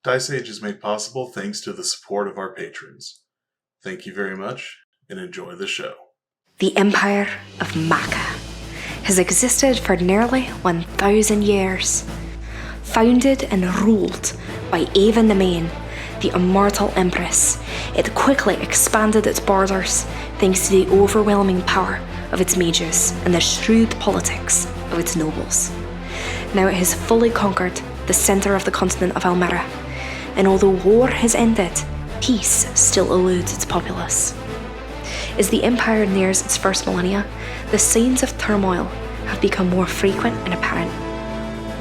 Dice Age is made possible thanks to the support of our patrons. Thank you very much, and enjoy the show. The Empire of Maca has existed for nearly 1,000 years. Founded and ruled by Ava the Main, the immortal empress, it quickly expanded its borders thanks to the overwhelming power of its mages and the shrewd politics of its nobles. Now it has fully conquered the centre of the continent of Elmera, and although war has ended, peace still eludes its populace. As the Empire nears its first millennia, the signs of turmoil have become more frequent and apparent.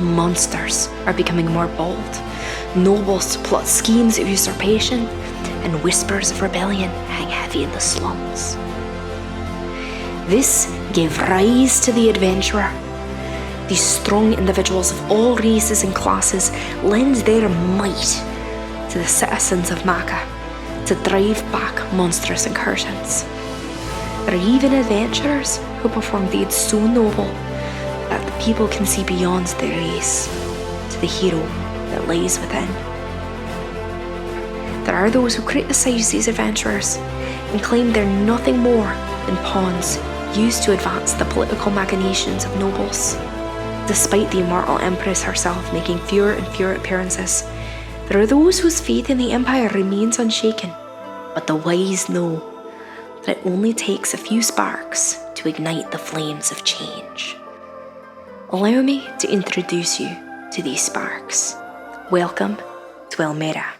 Monsters are becoming more bold, nobles plot schemes of usurpation, and whispers of rebellion hang heavy in the slums. This gave rise to the adventurer. These strong individuals of all races and classes lend their might to the citizens of Maca to drive back monstrous incursions. There are even adventurers who perform deeds so noble that the people can see beyond their race to the hero that lies within. There are those who criticise these adventurers and claim they're nothing more than pawns used to advance the political machinations of nobles. Despite the immortal Empress herself making fewer and fewer appearances, there are those whose faith in the Empire remains unshaken. But the wise know that it only takes a few sparks to ignite the flames of change. Allow me to introduce you to these sparks. Welcome to Elmera.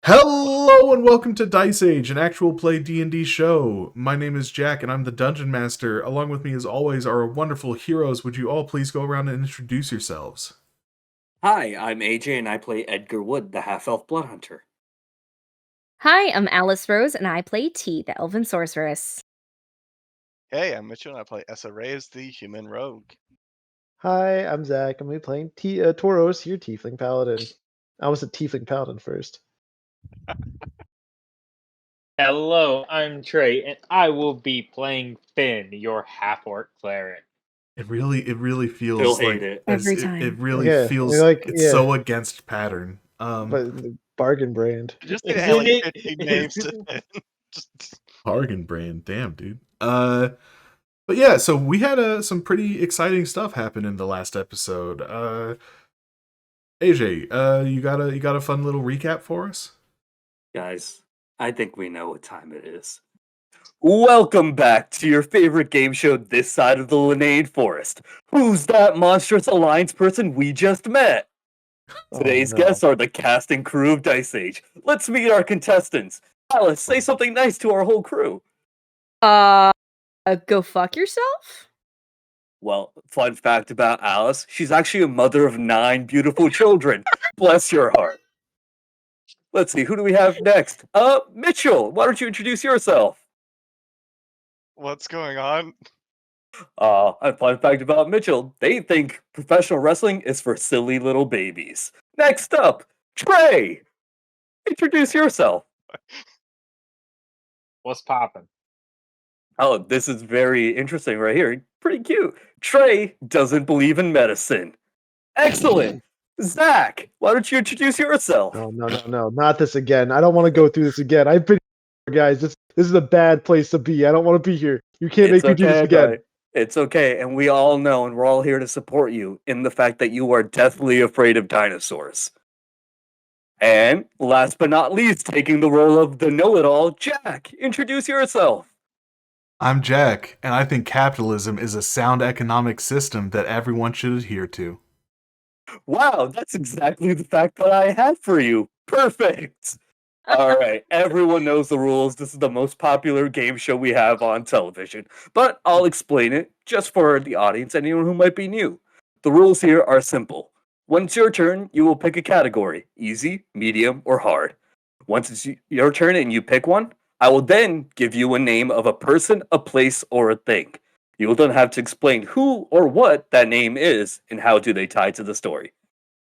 Hello and welcome to Dice Age, an actual play D&D show. My name is Jack and I'm the Dungeon Master. Along with me as always are our wonderful heroes. Would you all please go around and introduce yourselves? Hi, I'm AJ and I play Edgar Wood, the half-elf blood hunter. Hi, I'm Alice Rose, and I play T, the Elven Sorceress. Hey, I'm Mitchell, and I play Essa Reyes, the human rogue. Hi, I'm Zach. I'm gonna be playing Tauros, your Tiefling Paladin. I was a Tiefling Paladin first. Hello, I'm Trey, and I will be playing Finn, your half-orc cleric. It really feels Still like hate it. Every it time. really Yeah, feels like, it's yeah. so against pattern. But the bargain brand. Just Isn't add like it? 15 names to it. Just Bargain brand, damn dude. But yeah, so we had some pretty exciting stuff happen in the last episode. AJ, you got a fun little recap for us? Guys, I think we know what time it is. Welcome back to your favorite game show this side of the Linnaean Forest. Who's that monstrous alliance person we just met? Today's no. guests are the cast and crew of Dice Age. Let's meet our contestants. Alice, say something nice to our whole crew. Go fuck yourself? Well, fun fact about Alice, she's actually a mother of 9 beautiful children. Bless your heart. Let's see, who do we have next? Mitchell, why don't you introduce yourself? what's going on? A fun fact about Mitchell, they think professional wrestling is for silly little babies. Next up, Trey! Introduce yourself. What's poppin'? Oh, this is very interesting right here. Pretty cute. Trey doesn't believe in medicine. Excellent. Zach, why don't you introduce yourself? No, not this again. I don't want to go through this again. I've been here, guys. This is a bad place to be. I don't want to be here. You can't make me do this again. Guy. It's okay, and we all know, and we're all here to support you in the fact that you are deathly afraid of dinosaurs. And last but not least, taking the role of the know-it-all, Jack. Introduce yourself. I'm Jack, and I think capitalism is a sound economic system that everyone should adhere to. Wow, that's exactly the fact that I had for you. Perfect. All right, everyone knows the rules. This is the most popular game show we have on television, but I'll explain it just for the audience, anyone who might be new. The rules here are simple. When it's your turn, you will pick a category, easy, medium, or hard. Once it's your turn and you pick one, I will then give you a name of a person, a place, or a thing. You will then have to explain who or what that name is and how do they tie to the story.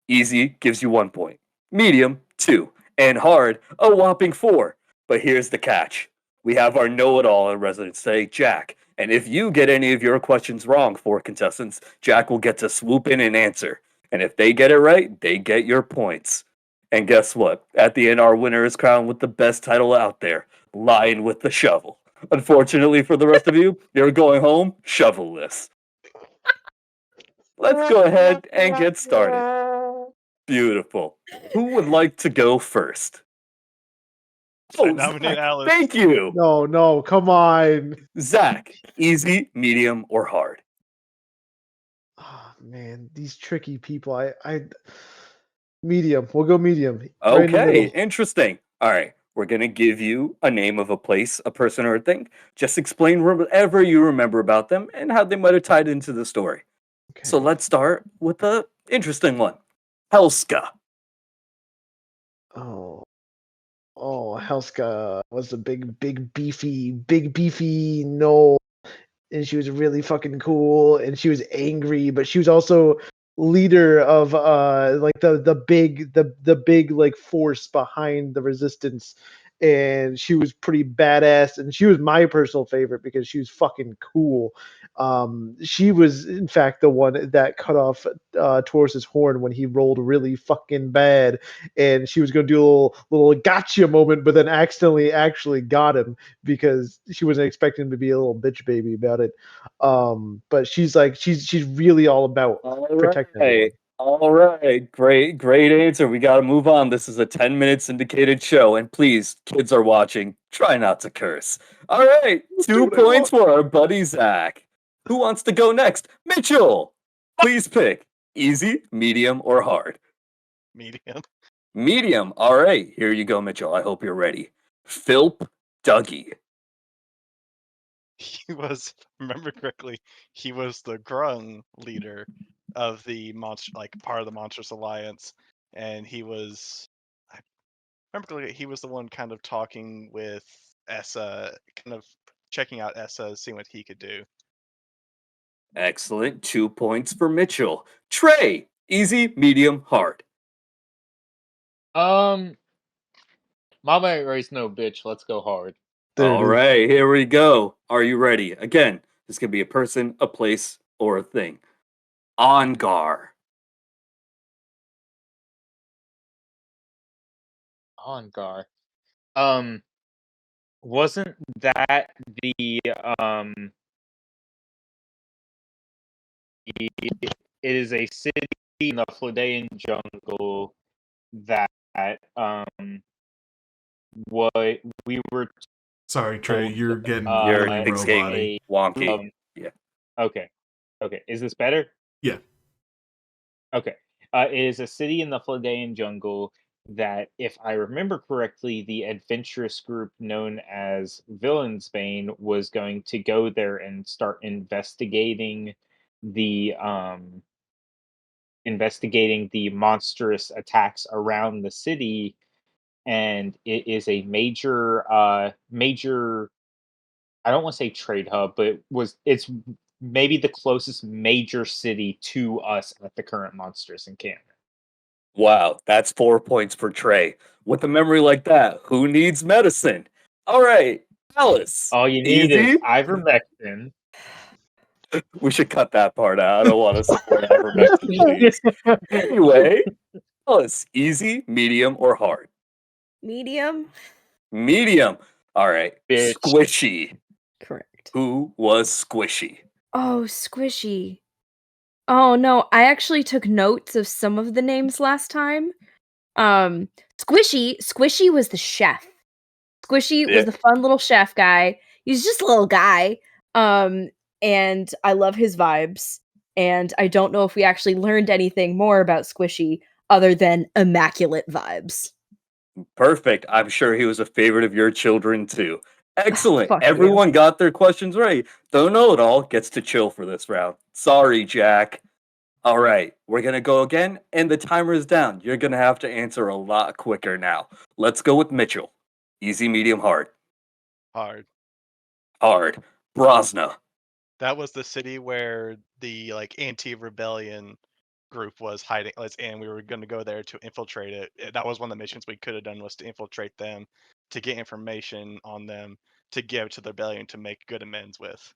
Easy gives you 1 point. Medium, 2. And hard, a whopping 4. But here's the catch. We have our know-it-all in residence today, Jack. And if you get any of your questions wrong for contestants, Jack will get to swoop in and answer. And if they get it right, they get your points. And guess what? At the end, our winner is crowned with the best title out there, Lion with the Shovel. Unfortunately for the rest of you, you're going home shovel-less. Let's go ahead and get started. Beautiful. Who would like to go first? I nominate Zach, Alice. thank you. No, come on. Zach, easy, medium, or hard? Oh, man, these tricky people. I medium. We'll go medium. Right in the Okay, middle. interesting. All right, we're going to give you a name of a place, a person, or a thing. Just explain whatever you remember about them and how they might have tied into the story. Okay. So let's start with the interesting one. Helska. Oh, Helska was a big beefy no, and she was really fucking cool, and she was angry, but she was also leader of like the big like force behind the resistance, and she was pretty badass, and she was my personal favorite because she was fucking cool. She was in fact the one that cut off Taurus's horn when he rolled really fucking bad, and she was going to do a little gotcha moment, but then accidentally actually got him because she wasn't expecting him to be a little bitch baby about it. But she's really all about protecting everyone. All right. Great answer. We got to move on. This is a 10 minute syndicated show. And please, kids are watching, try not to curse. All right. 2 points for our buddy Zach. Who wants to go next? Mitchell, please pick easy, medium, or hard. Medium. Medium. All right. Here you go, Mitchell. I hope you're ready. Philp Dougie. He was, if I remember correctly, he was the Grung leader of the monster, like part of the Monstrous Alliance, and he was, I remember correctly, he was the one kind of talking with Essa, kind of checking out Essa, seeing what he could do. Excellent. 2 points for Mitchell. Trey, easy, medium, hard. Mama ain't raised no bitch. Let's go hard. There it All is. right, here we go. Are you ready? Again, this could be a person, a place, or a thing. Ongar. Ongar. Wasn't that the it is a city in the Fledaean jungle that what we were Sorry, Trey, told, you're getting You're really it's getting roboty. wonky. Okay. Is this better? Yeah. Okay. It is a city in the Fledaean jungle that, if I remember correctly, the adventurous group known as Villains Bane was going to go there and start the investigating the monstrous attacks around the city, and it is a major, I don't want to say trade hub, but it's maybe the closest major city to us at the current monstrous encampment. Wow, that's 4 points for Trey. With a memory like that, who needs medicine? All right, Alice. All you need is easy. ivermectin. We should cut that part out. I don't want to support ivermectin. Anyway, Alice, easy, medium, or hard? Medium? Medium. All right, Bitch. Squishy. Correct. Who was Squishy? Oh, Squishy. Oh no, I actually took notes of some of the names last time. Squishy was the chef. Squishy Yeah. was the fun little chef guy. He's just a little guy. And I love his vibes. And I don't know if we actually learned anything more about Squishy other than immaculate vibes. Perfect. I'm sure he was a favorite of your children too. Excellent. Fuck yeah. Everyone got their questions right. Don't know it all gets to chill for this round. Sorry, Jack. All right, we're going to go again, and the timer is down. You're going to have to answer a lot quicker now. Let's go with Mitchell. Easy, medium, hard. Hard. Hard. Brosna. That was the city where the like anti-rebellion group was hiding, and we were going to go there to infiltrate it. That was one of the missions we could have done, was to infiltrate them, to get information on them, to give to the rebellion to make good amends with.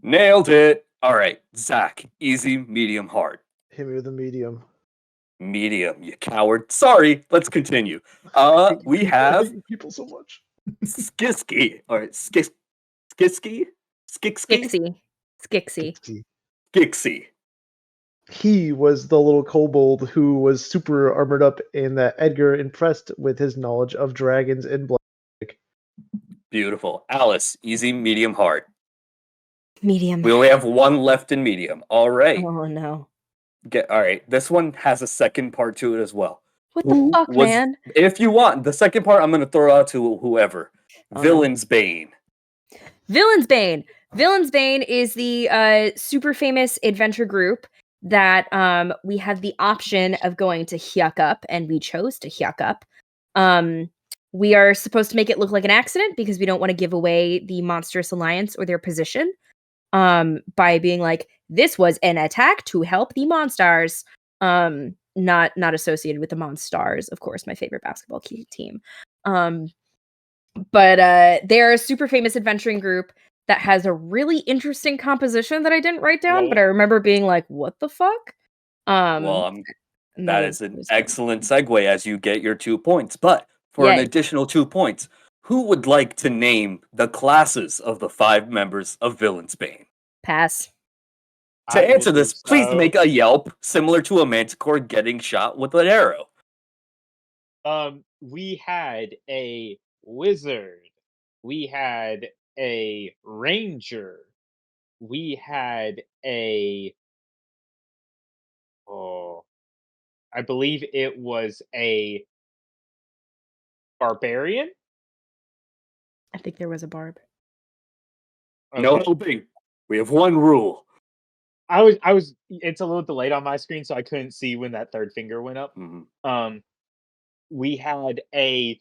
Nailed it. All right, Zach. Easy, medium, hard. Hit me with a medium. medium, you coward. Sorry, let's continue. We I have hate people so much. Skiski, or Skiski? Skixie. Skixie. Skixie. He was the little kobold who was super armored up, and that Edgar impressed with his knowledge of dragons and blood. Beautiful. Alice, easy, medium, hard. Medium. We only have one left in medium. All right. Oh no. All right. This one has a second part to it as well. What the fuck, man? If you want, the second part I'm going to throw out to whoever. Oh, no. Villain's Bane. Villain's Bane. Villain's Bane is the super famous adventure group that we had the option of going to Hyuk Up, and we chose to Hyuk Up. We are supposed to make it look like an accident because we don't want to give away the Monstrous Alliance or their position by being like, this was an attack to help the Monstars. Not associated with the Monstars, of course, my favorite basketball team. But they're a super famous adventuring group that has a really interesting composition that I didn't write down, but I remember being like, what the fuck? That is an excellent segue as you get your 2 points. But for an additional 2 points, who would like to name the classes of the 5 members of Villain's Bane? Pass. To answer this, please make a yelp similar to a manticore getting shot with an arrow. We had a wizard. We had a ranger. We had a I believe it was a barbarian. I think there was a barb. Okay. No helping. We have one rule. I was it's a little delayed on my screen, so I couldn't see when that third finger went up. Mm-hmm. We had a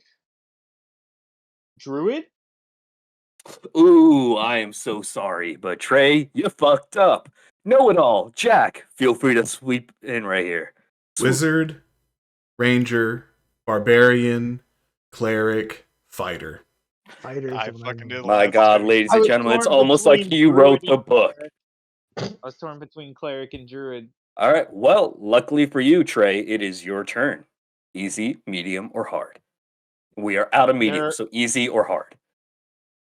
druid. Ooh, I am so sorry, but Trey, you fucked up. Know it all. Jack, feel free to sweep in right here. Wizard, ranger, barbarian, cleric, fighter. Fighters. I fucking did. My last God, two. ladies I and was gentlemen, it's torn almost like between you wrote druid the and book. cleric. I was torn between cleric and druid. All right. Well, luckily for you, Trey, it is your turn. Easy, medium, or hard. We are out of medium, so easy or hard.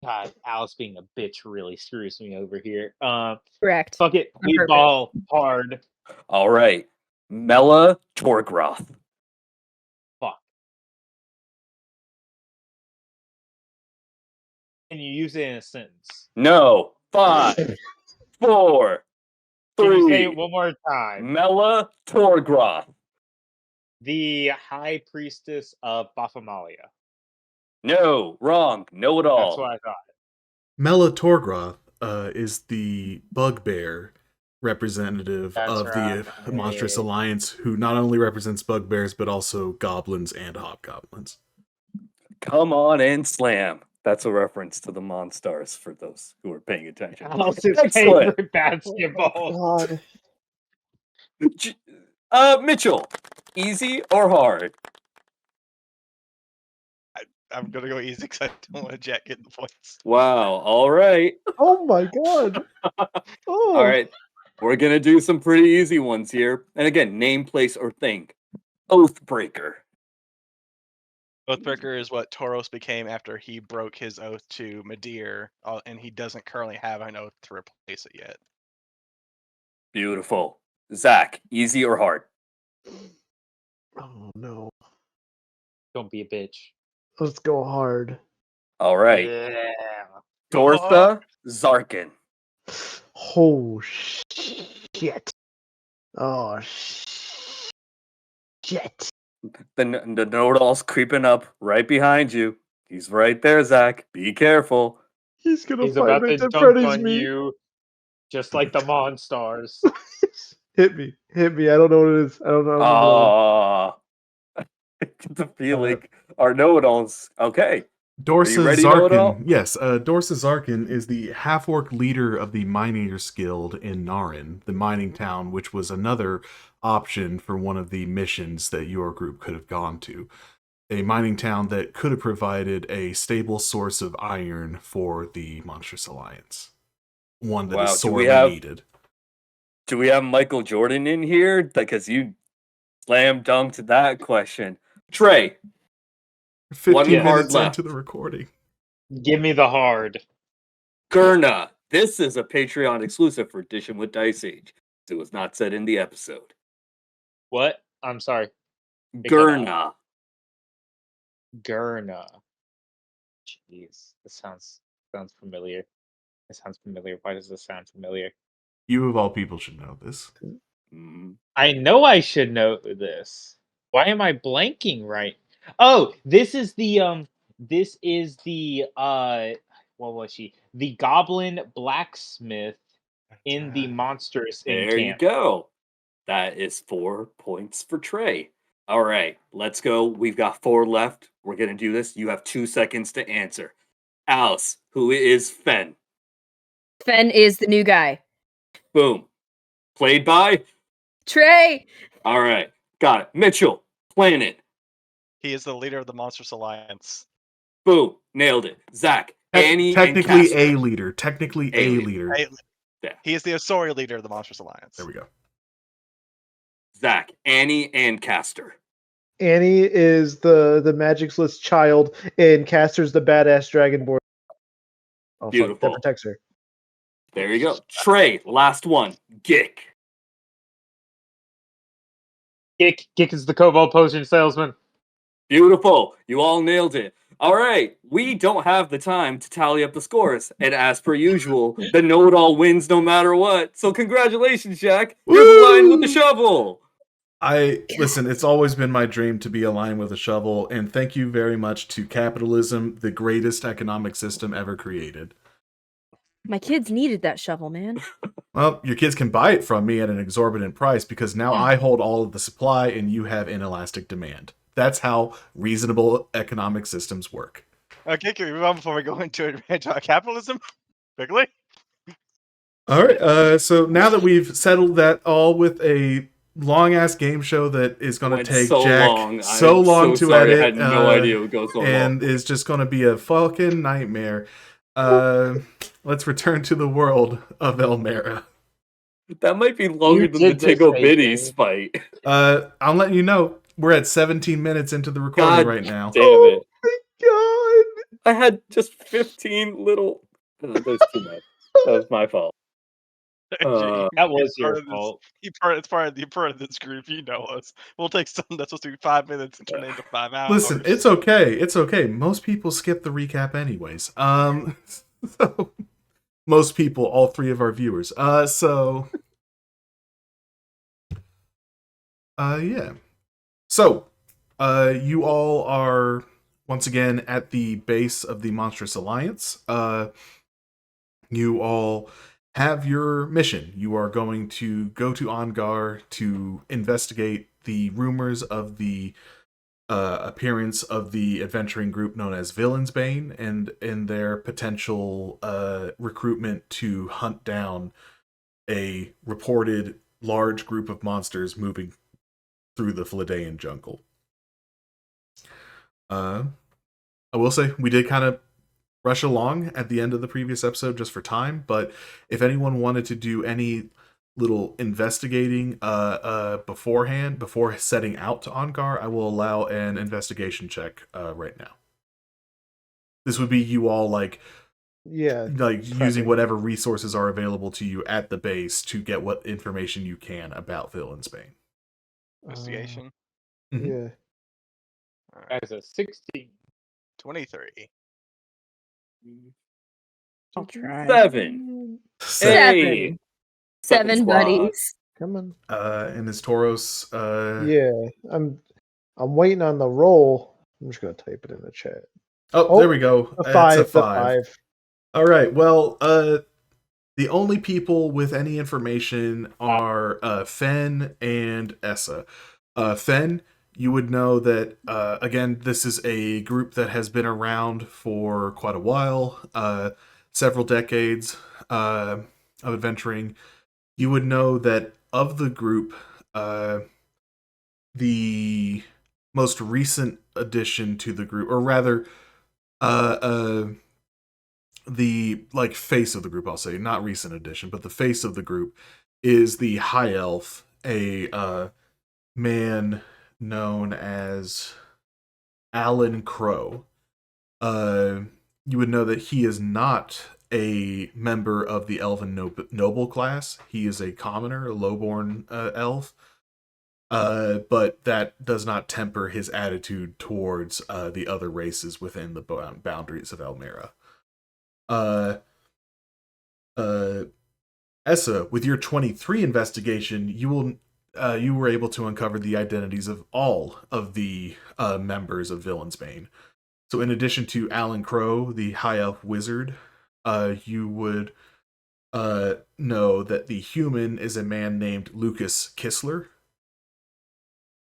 God, Alice being a bitch really screws me over here. Correct. Fuck it. On We purpose. ball hard. All right. Mela Torgroth. Fuck. Can you use it in a sentence? No. 5, 4, Can you say 3. it one more time? Mela Torgroth. The High Priestess of Baphomalia. No, wrong. Know it all. That's what I thought. Mela Torgroth is the bugbear representative of the Monstrous Alliance, who not only represents bugbears, but also goblins and hobgoblins. Come on and slam. That's a reference to the Monstars for those who are paying attention. Alice's Excellent. favorite basketball. God. Mitchell, easy or hard? I'm gonna go easy because I don't want Jack getting the points. Wow. All right. Oh my God. Oh. All right. We're going to do some pretty easy ones here. And again, name, place, or thing. Oathbreaker. Oathbreaker is what Tauros became after he broke his oath to Medir, and he doesn't currently have an oath to replace it yet. Beautiful. Zach, easy or hard? Oh no. Don't be a bitch. Let's go hard. All right. Yeah. Dortha Zarkin. Oh shit. Oh shit. The know-it-all's creeping up right behind you. He's right there, Zach. Be careful. He's gonna He's fight about right to in dunk front of on me. you, just like the Monstars. Hit me. I don't know what it is. I don't know. I get the feeling our know-it-alls. Okay. Dorsa ready, know-it-all? Zarkin. Yes, Dorsa Zarkin is the half-orc leader of the Miners Guild in Narin, the mining town, which was another option for one of the missions that your group could have gone to. A mining town that could have provided a stable source of iron for the Monstrous Alliance. One that is sorely needed. Do we have Michael Jordan in here? Because you Slam dunked that question. Trey, 15 One hard minutes left. into the recording. Give me the hard. Gurna. This is a Patreon exclusive for Dishing with Dice Age. It was not said in the episode. What? I'm sorry. cut Gurna. Gurna. Jeez, this sounds familiar. It sounds familiar. Why does this sound familiar? You of all people should know this. I know I should know this. Why am I blanking right? Oh, this is the what was she? The goblin blacksmith in the monstrous There you encampment. go. That is 4 points for Trey. All right, let's go. We've got 4 left. We're going to do this. You have 2 seconds to answer. Alice, who is Fen? Fen is the new guy. Boom. Played by? Trey. All right, got it. Mitchell, Planet. He is the leader of the Monstrous Alliance. Boom, nailed it. Zach, Annie, technically and a leader. Technically a leader. Yeah. He is the Osori leader of the Monstrous Alliance. There we go. Zach, Annie, and Castor. Annie is the magicless child, and Castor's the badass dragonborn. Oh, Beautiful. fuck, that protects her. There you go. Trey, last one. Gick. Gick is the Kobold potion salesman. Beautiful. You all nailed it. All right. We don't have the time to tally up the scores. And as per usual, the know-it-all wins no matter what. So congratulations, Jack. You're the line with the shovel. Listen, it's always been my dream to be aligned with a shovel, and thank you very much to capitalism, the greatest economic system ever created. My kids needed that shovel, man. Well, your kids can buy it from me at an exorbitant price because now I hold all of the supply and you have inelastic demand. That's how reasonable economic systems work. Okay, can we move on before we go into capitalism? Quickly? All right, so now that we've settled that all with a long-ass game show that is going to take so Jack long. so I'm long so to sorry. edit. I had no idea it would go so and long. is just going to be a fucking nightmare. Let's return to the world of Elmera. That might be longer You than the did this, Tigo AJ. Biddies fight. I'm letting you know, we're at 17 minutes into the recording God right now. Damn it. God. I had just 15 little... Oh, that's too much. That was my fault. That was your fault. You're part of this group. You know us. We'll take something that's supposed to be 5 minutes and turn it into 5 hours. Listen, it's okay. It's okay. Most people skip the recap anyways. So most people, all 3 of our viewers. Yeah. So, you all are once again at the base of the Monstrous Alliance. You all have your mission. You are going to go to Ongar to investigate the rumors of the appearance of the adventuring group known as Villains Bane and their potential recruitment to hunt down a reported large group of monsters moving through the Fledaean jungle. I will say we did kind of rush along at the end of the previous episode just for time, but if anyone wanted to do any little investigating beforehand, before setting out to Ongar, I will allow an investigation check right now. This would be you all using whatever resources are available to you at the base to get what information you can about Villains Bane. Investigation. Yeah. Alright. As a 16. 23. I'll try. 7. Hey. 7 squad. buddies. Come on. And is Tauros Yeah. I'm waiting on the roll. I'm just gonna type it in the chat. Oh, there we go. A 5. It's a 5. All right. Well, the only people with any information are Fen and Essa. Fen, you would know that, again, this is a group that has been around for quite a while, several decades of adventuring. You would know that of the group, the most recent addition to the group, or rather, the face of the group, I'll say, not recent addition, but the face of the group is the High Elf, a man known as Alan Crow. You would know that he is not a member of the elven noble class. He is a commoner, a lowborn elf. But that does not temper his attitude towards the other races within the boundaries of Elmera. Uh, Essa, with your 23 investigation, you were able to uncover the identities of all of the members of Villain's Bane. So, in addition to Alan Crow, the High Elf Wizard, you would know that the human is a man named Lucas Kissler.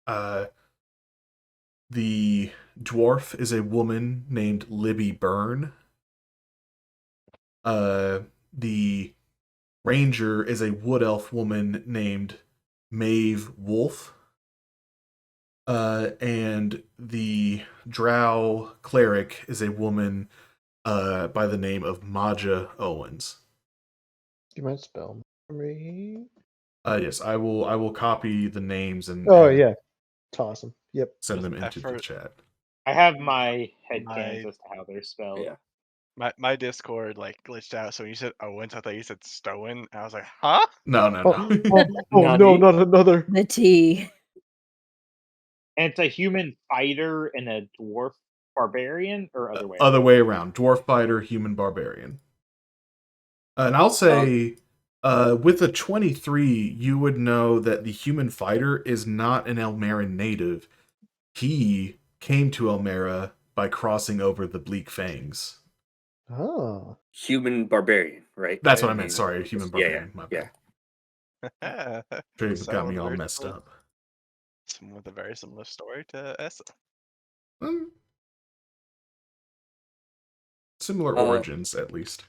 The dwarf is a woman named Libby Byrne. The ranger is a wood elf woman named Maeve Wolf. And the drow cleric is a woman by the name of Maja Owens. You might spell for me. Yes, I will copy the names and Oh and yeah, toss them. Yep. send them With into the effort. chat. I have my headcanons My- as to how they're spelled. Yeah. My Discord like glitched out, so when you said Owens, I thought you said Stowen. I was like, huh? No. Oh no, Nani? not another. The T. And it's a human fighter and a dwarf barbarian, or other way. Other way around. Dwarf fighter, human barbarian. And I'll say, with a 23, you would know that the human fighter is not an Elmeran native. He came to Elmera by crossing over the Bleak Fangs. Oh. Human barbarian, right? That's what I mean, meant. Sorry, human yeah, barbarian. My bad. Someone Got me with a all very messed similar- up. Someone with a very similar story to Essa. Similar origins, at least.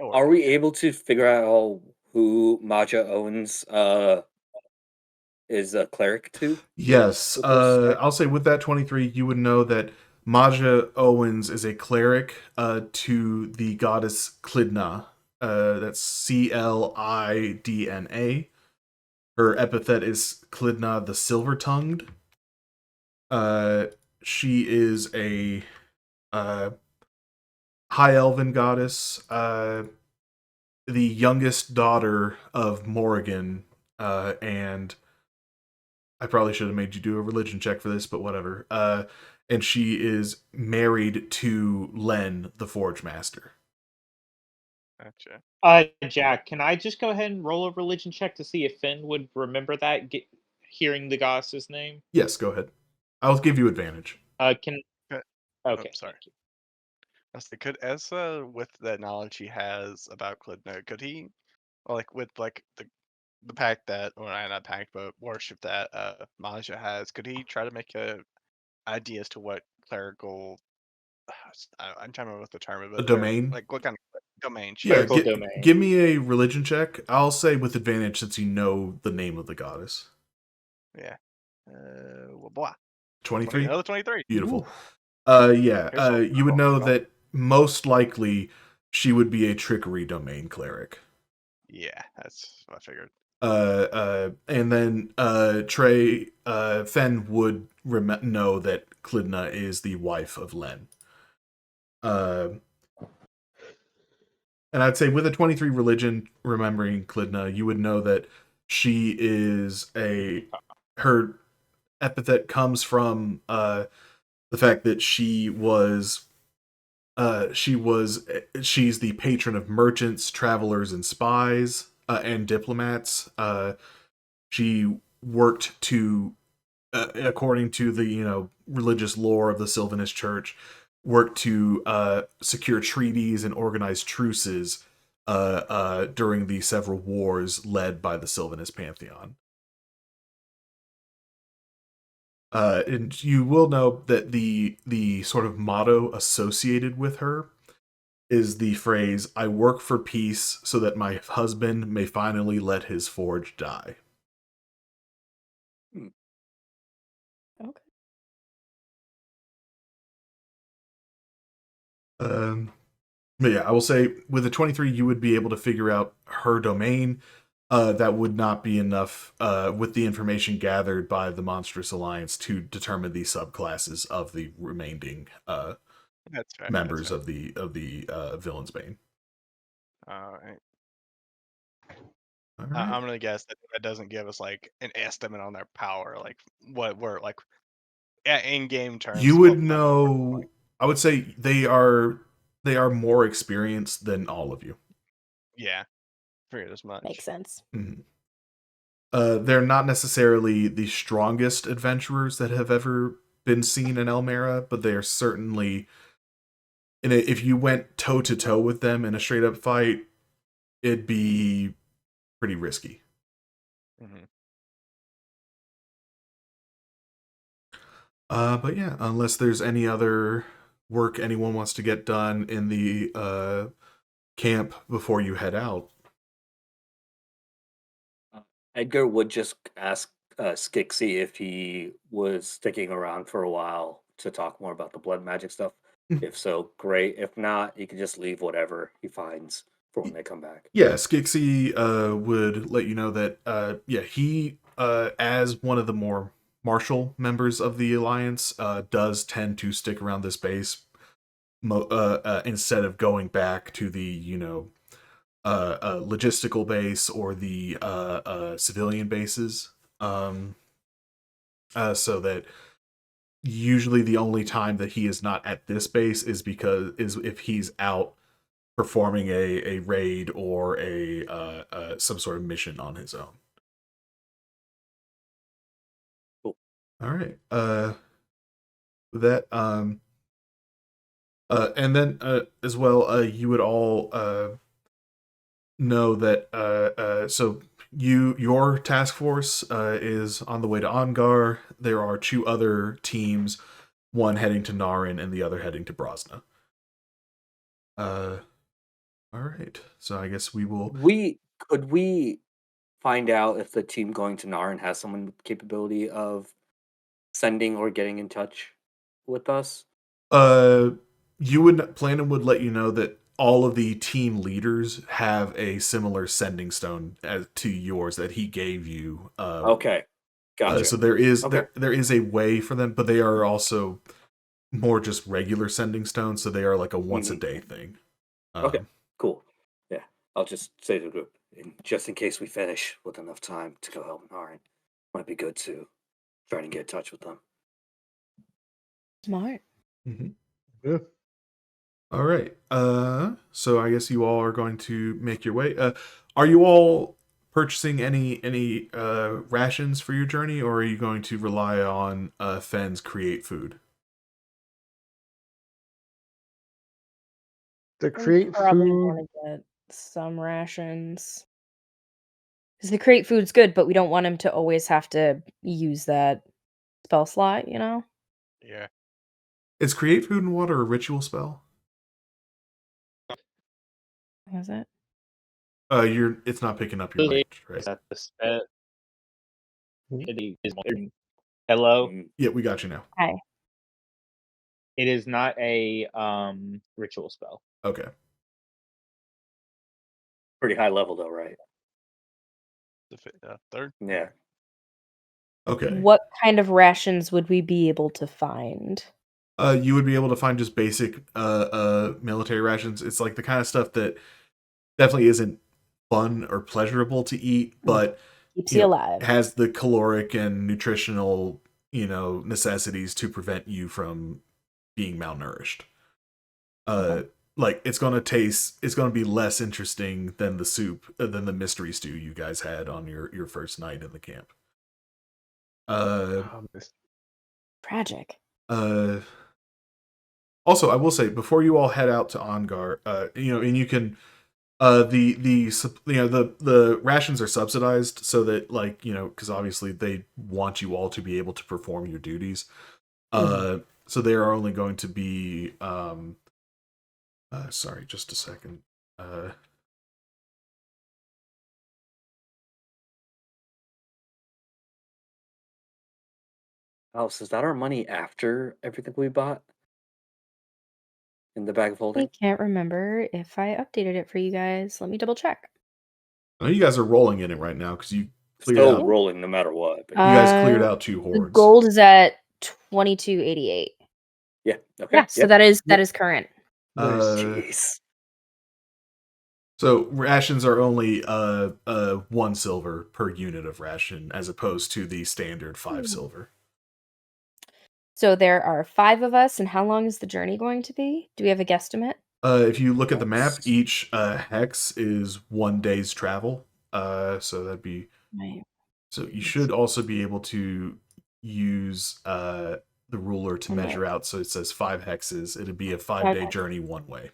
Oh, Are we able to figure out who Maja Owens is a cleric to? Yes. With this check? I'll say with that 23, you would know that Maja Owens is a cleric to the goddess Clidna. That's Clidna. Her epithet is Clidna the Silver-Tongued. She is a high elven goddess, the youngest daughter of Morrigan, and I probably should have made you do a religion check for this, but whatever. And she is married to Len, the Forge Master. gotcha. Jack, can I just go ahead and roll a religion check to see if Finn would remember that, hearing the goddess's name? Yes, go ahead. I'll give you advantage. Can Okay. Okay, sorry. thank you. I was like, could Essa, with that knowledge he has about Clidna, could he, like, with like the pact that, or not pact, but worship that Maja has, could he try to make a idea as to what clerical? I'm trying to remember what the term of A domain? like what kind of domain? she Yeah, is. Clerical domain. give me a religion check. I'll say with advantage since you know the name of the goddess. Yeah. Well, boy. 23? Another 23. Beautiful. Ooh. Yeah, Here's a- you would know oh, that most likely she would be a trickery domain cleric. Yeah, that's what I figured. And then Fen would know that Clidna is the wife of Len. And I'd say with a 23 religion, remembering Clidna, you would know that she is her epithet comes from the fact that she's the patron of merchants, travelers, and spies, and diplomats. She worked to, according to the religious lore of the Sylvanist Church, worked to secure treaties and organize truces during the several wars led by the Sylvanist Pantheon. And you will know that the sort of motto associated with her is the phrase, "I work for peace so that my husband may finally let his forge die." Okay. But yeah, I will say with the 23, you would be able to figure out her domain. that would not be enough with the information gathered by the Monstrous Alliance to determine the subclasses of the remaining That's fair. members That's of the Villain's Bane. fair. All right. All right. I'm gonna guess that doesn't give us like an estimate on their power, like what we're like in game terms. You what would level we're know. going. I would say they are more experienced than all of you. Yeah, figured as much. Makes sense. Mhm. They're not necessarily the strongest adventurers that have ever been seen in Elmera, but they are certainly. If you went toe to toe with them in a straight up fight, it'd be pretty risky. Mhm. But yeah, unless there's any other work anyone wants to get done in the camp before you head out. Edgar would just ask Skixie if he was sticking around for a while to talk more about the blood magic stuff. Mhm. If so, great. If not, he can just leave whatever he finds for when they come back. Yeah, Skixie would let you know that he as one of the more martial members of the Alliance does tend to stick around this base instead of going back to the logistical base or the civilian bases. So that usually the only time that he is not at this base is if he's out performing a raid or a some sort of mission on his own. Cool. All right. That and then as well, you would all know that so your task force is on the way to Ongar. There are two other teams, one heading to Narin and the other heading to Brosna. All right. So I guess we will. Could we find out if the team going to Narin has someone with the capability of sending or getting in touch with us? Planon would let you know that all of the team leaders have a similar sending stone to yours that he gave you. Okay, gotcha. So there is Okay. there is a way for them, but they are also more just regular sending stones, so they are like a once a day thing. Okay, cool. Yeah, I'll just say to the group, just in case we finish with enough time to go help Narin, might be good to try and get in touch with them. Smart. Yeah. All right. So I guess you all are going to make your way. Are you all purchasing any rations for your journey, or are you going to rely on Fen's create food? The We create probably food. want to get some rations. Because the create food's good, but we don't want him to always have to use that spell slot, you know? Yeah. Is create food and water a ritual spell? Is it? It's not picking up your mic, right? Is that the spell? Hello. Yeah, we got you now. Hi. It is not a ritual spell. Okay. Pretty high level though, right? The third. Yeah. Okay. What kind of rations would we be able to find? You would be able to find just basic military rations. It's like the kind of stuff that definitely isn't fun or pleasurable to eat, but Keeps you alive. has the caloric and nutritional, necessities to prevent you from being malnourished. Like it's gonna be less interesting than the soup, than the mystery stew you guys had on your first night in the camp. Tragic. Also, I will say before you all head out to Ongar, and you can, the rations are subsidized so that because obviously they want you all to be able to perform your duties. So they are only going to be, sorry, just a second. Oh, so is that our money after everything we bought? In the bag of I holding? can't remember if I updated it for you guys. Let me double check. I know you guys are rolling in it right now because you cleared Still out. rolling no matter what. But You guys cleared Uh, out 2 The hordes. gold is at 2288. yeah. Okay. Yeah, so yep. that is current. Jeez. So rations are only 1 silver per unit of ration, as opposed to the standard 5 silver. So there are 5 of us, and how long is the journey going to be? Do we have a guesstimate? If you look at the map, each hex is 1 day's travel. So that'd be. Right. So you should also be able to use the ruler to Okay. measure out. So it says 5 hexes. It'd be a 5-day journey one way.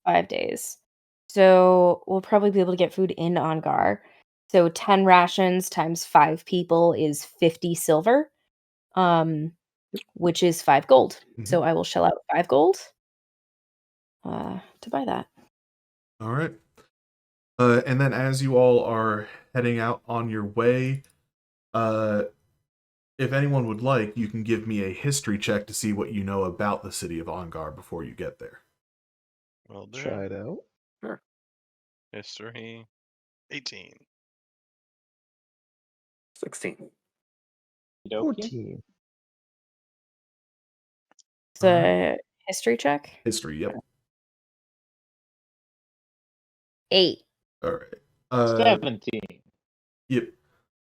5 days. So we'll probably be able to get food in Ongar. So 10 rations times 5 people is 50 silver, which is 5 gold. So I will shell out 5 gold to buy that. All right. And then as you all are heading out on your way, if anyone would like, you can give me a history check to see what you know about the city of Ongar before you get there. Well, Try it out. Sure. History 18. 16. Okey-dokey. 14. It's a history check. History, yep. 8. All right. 17. Yep.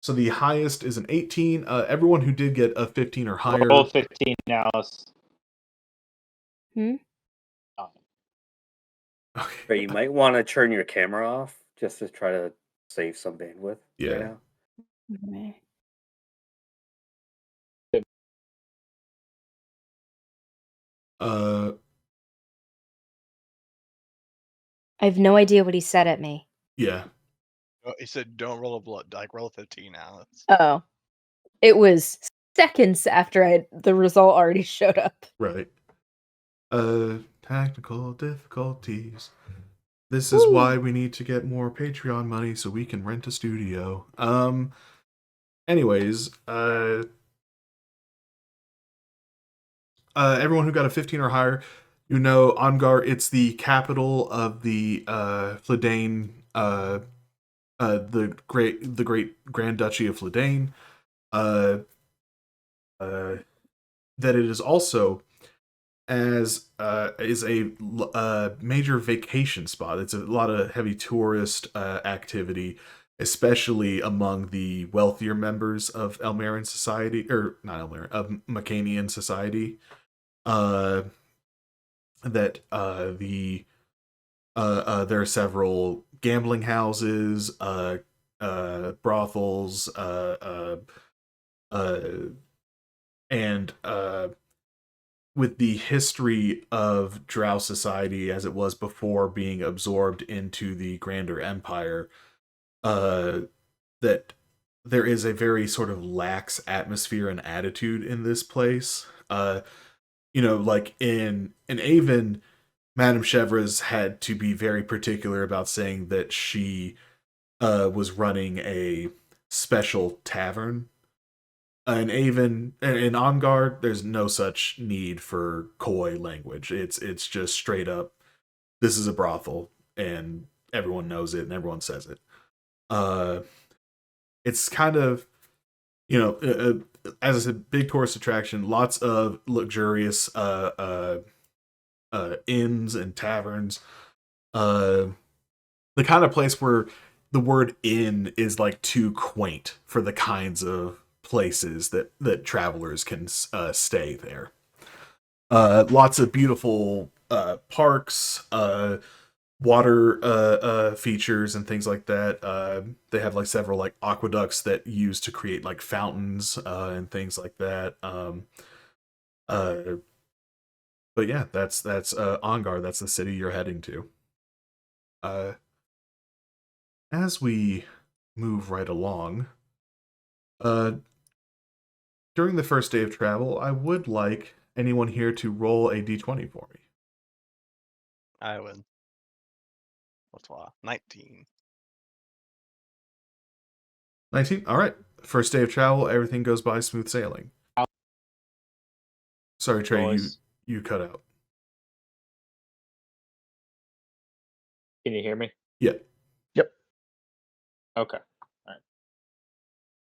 So the highest is an 18. Everyone who did get a 15 or higher. Roll 15, Alice. Okay. But you might want to turn your camera off just to try to save some bandwidth. Yeah. Right now. Okay. I have no idea what he said at me. Yeah. Oh, he said, "Don't roll a blood, like roll a 15, Alex." Oh, it was seconds after the result already showed up. Right. Technical difficulties. This is why we need to get more Patreon money so we can rent a studio. Anyways, everyone who got a 15 or higher, you know Ongar, it's the capital of the Flidane, the great Grand Duchy of Flidane. That it is also is a major vacation spot. It's a lot of heavy tourist activity, especially among the wealthier members of Elmeran society, or not Elmeran, of Macanian society. There are several gambling houses, brothels, and with the history of Drow society as it was before being absorbed into the grander empire, that there is a very sort of lax atmosphere and attitude in this place. Like in Avon, Madame Chevres had to be very particular about saying that she was running a special tavern. In Avon, in Ongar, there's no such need for coy language. It's just straight up, this is a brothel, and everyone knows it, and everyone says it. It's kind of, as I said, big tourist attraction, lots of luxurious inns and taverns. The kind of place where the word inn is like too quaint for the kinds of places that travelers can stay there. Lots of beautiful parks, water features and things like that. They have like several like aqueducts that use to create like fountains and things like that. But yeah, that's Ongar. That's the city you're heading to. As we move right along, during the first day of travel, I would like anyone here to roll a d20 for me. I would. What's 19. 19? All right. First day of travel, everything goes by smooth sailing. Sorry, Trey, Noise. you cut out. Can you hear me? Yeah. Yep. Okay.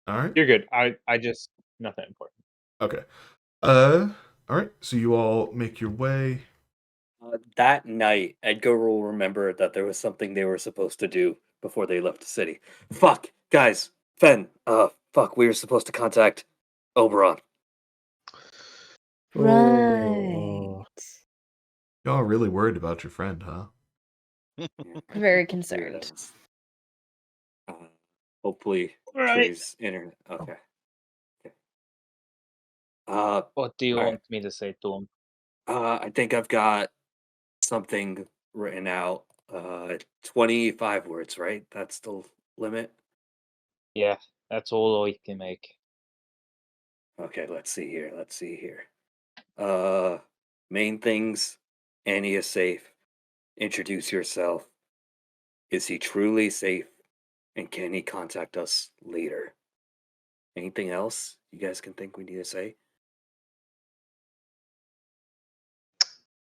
All right. You're good. I just nothing important. Okay. All right. So you all make your way. That night, Edgar will remember that there was something they were supposed to do before they left the city. Fuck, guys, Fen. Fuck, we were supposed to contact Oberon. Right. Y'all are really worried about your friend, huh? Yeah, Very I figured that concerned. was- hopefully, Right. Trey's internet. Okay. What do you Alright. want me to say to him? I think I've got something written out. 25 words, right? That's the limit. Yeah, that's all we can make. Okay, let's see here. Main things. Annie is safe. Introduce yourself. Is he truly safe? And can he contact us later? Anything else you guys can think we need to say?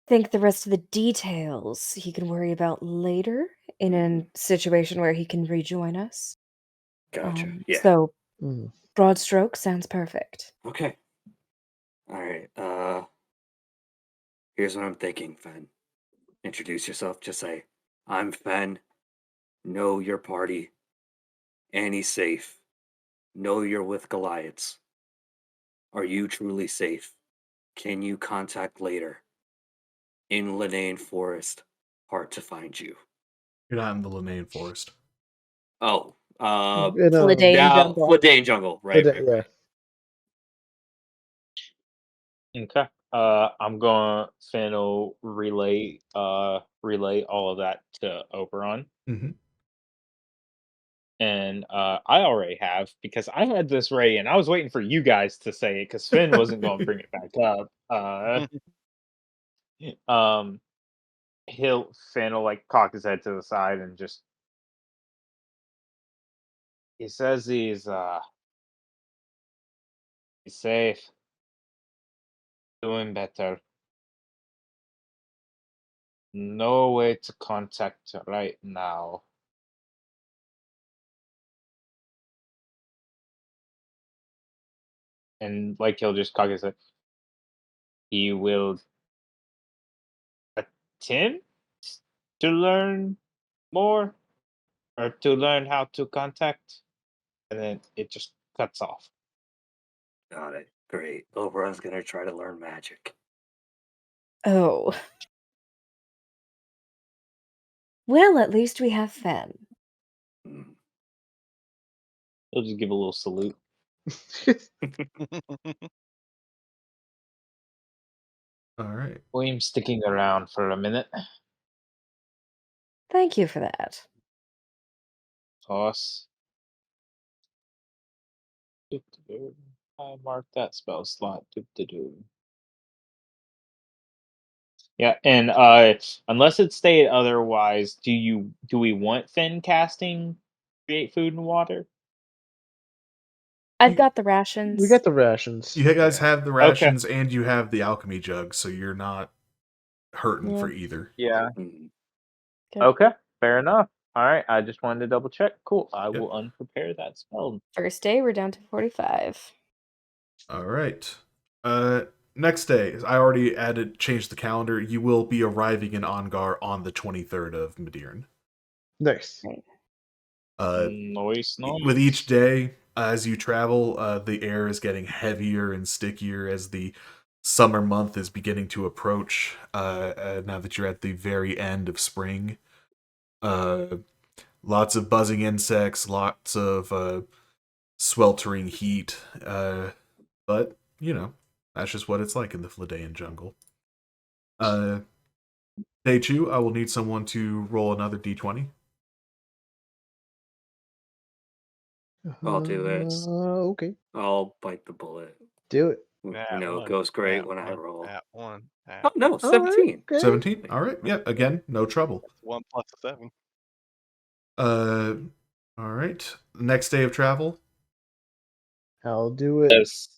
Think the rest of the details he can worry about later in a situation where he can rejoin us. Gotcha. Yeah. So, Mm. broad strokes sounds perfect. Okay. All right. Here's what I'm thinking, Fen. Introduce yourself. Just say, "I'm Fen. Know your party. Annie's safe. Know you're with Goliaths. Are you truly safe? Can you contact later? In Lenane Forest. Hard to find you." You're not in the Linnaean Forest. Oh, In a, Flidane now jungle. Flidane Jungle. Right. yeah. Okay. I'm going to relay all of that to Oberon. Mm-hmm. And I already have because I had this ready and I was waiting for you guys to say it because Finn wasn't going to bring it back up. Um, Finn will like cock his head to the side and just he says he's safe, doing better. No way to contact right now. And like he'll just cock his head. He will attempt to learn more or to learn how to contact, and then it just cuts off. Got it. Great. Oberon's gonna try to learn magic. Oh. Well, at least we have Fen. Mm. He'll just give a little salute. All right. William sticking around for a minute. Thank you for that. Toss. I marked that spell slot. Yeah, and unless it's stated otherwise, do we want Finn casting create food and water? I've You- got the rations. We got the rations. You guys Yeah. have the rations and you have the alchemy jug, so you're not hurting Yeah. for either. Yeah. Mhm. Okay, fair enough. All right, I just wanted to double check. Cool. I Yep. will unprepare that spell. First day, we're down to 45. All right. Next day, I already changed the calendar. You will be arriving in Ongar on the 23rd of Madeirn. Nice. Right. Nice. With each day, as you travel, the air is getting heavier and stickier as the summer month is beginning to approach. Now that you're at the very end of spring, lots of buzzing insects, lots of sweltering heat. But you know, that's just what it's like in the Flidaean jungle. Day 2, I will need someone to roll another d20. I'll do it. Okay. I'll bite the bullet. Do it. It goes great when I roll. That one. Oh no, 17. Okay. 17. All right. Yeah. Again, no trouble. 1 plus 7. All right. Next day of travel. I'll do it. Yes.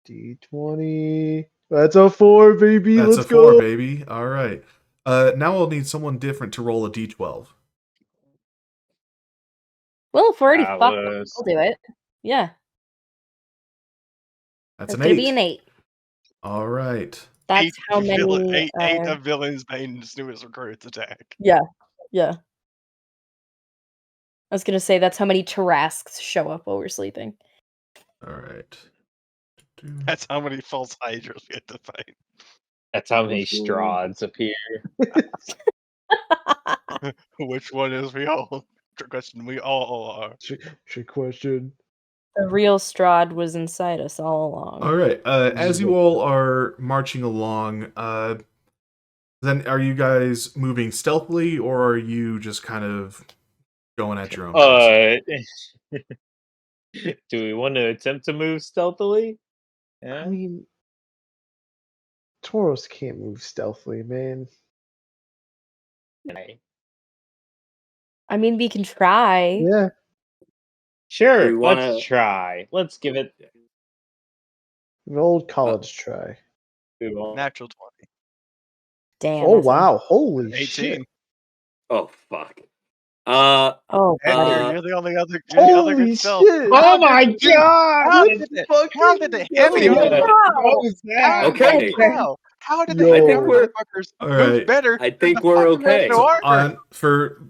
D20. That's a 4, baby. That's Let's a 4, go. baby. All right. Now I'll need someone different to roll a d12. Well, if we're already That fucked up, was- I'll do it. Yeah, That's it's an gonna be 8. an 8. All right. That's how many. Eight of Villain's Bane's newest recruits attack. Yeah. I was gonna say that's how many Tarasks show up while we're sleeping. All right. That's how many false hydras we had to fight. That's how many Strahds appear. Which one is we all? Trick question. We all are. Trick question. The real Strahd was inside us all along. All right. As you all are marching along, then are you guys moving stealthily, or are you just kind of going at your own pace? Do we want to attempt to move stealthily? I mean, Tauros can't move stealthily, man. I mean, we can try. Yeah. Sure, We wanna- let's try. Let's give it. An old college try. Natural 20. Damn. Oh that's a- wow! Holy 18. shit! Oh fuck. Oh, Andrew, buddy. you're the only other. You're the other Holy good self. shit! Oh my god! How What did the it? fuck? How did it hit Yo. you? What was that? Okay. How did Yo. the I think hammer we're- motherfuckers All move right. better? I think than the we're fucking okay. Rhino armor? For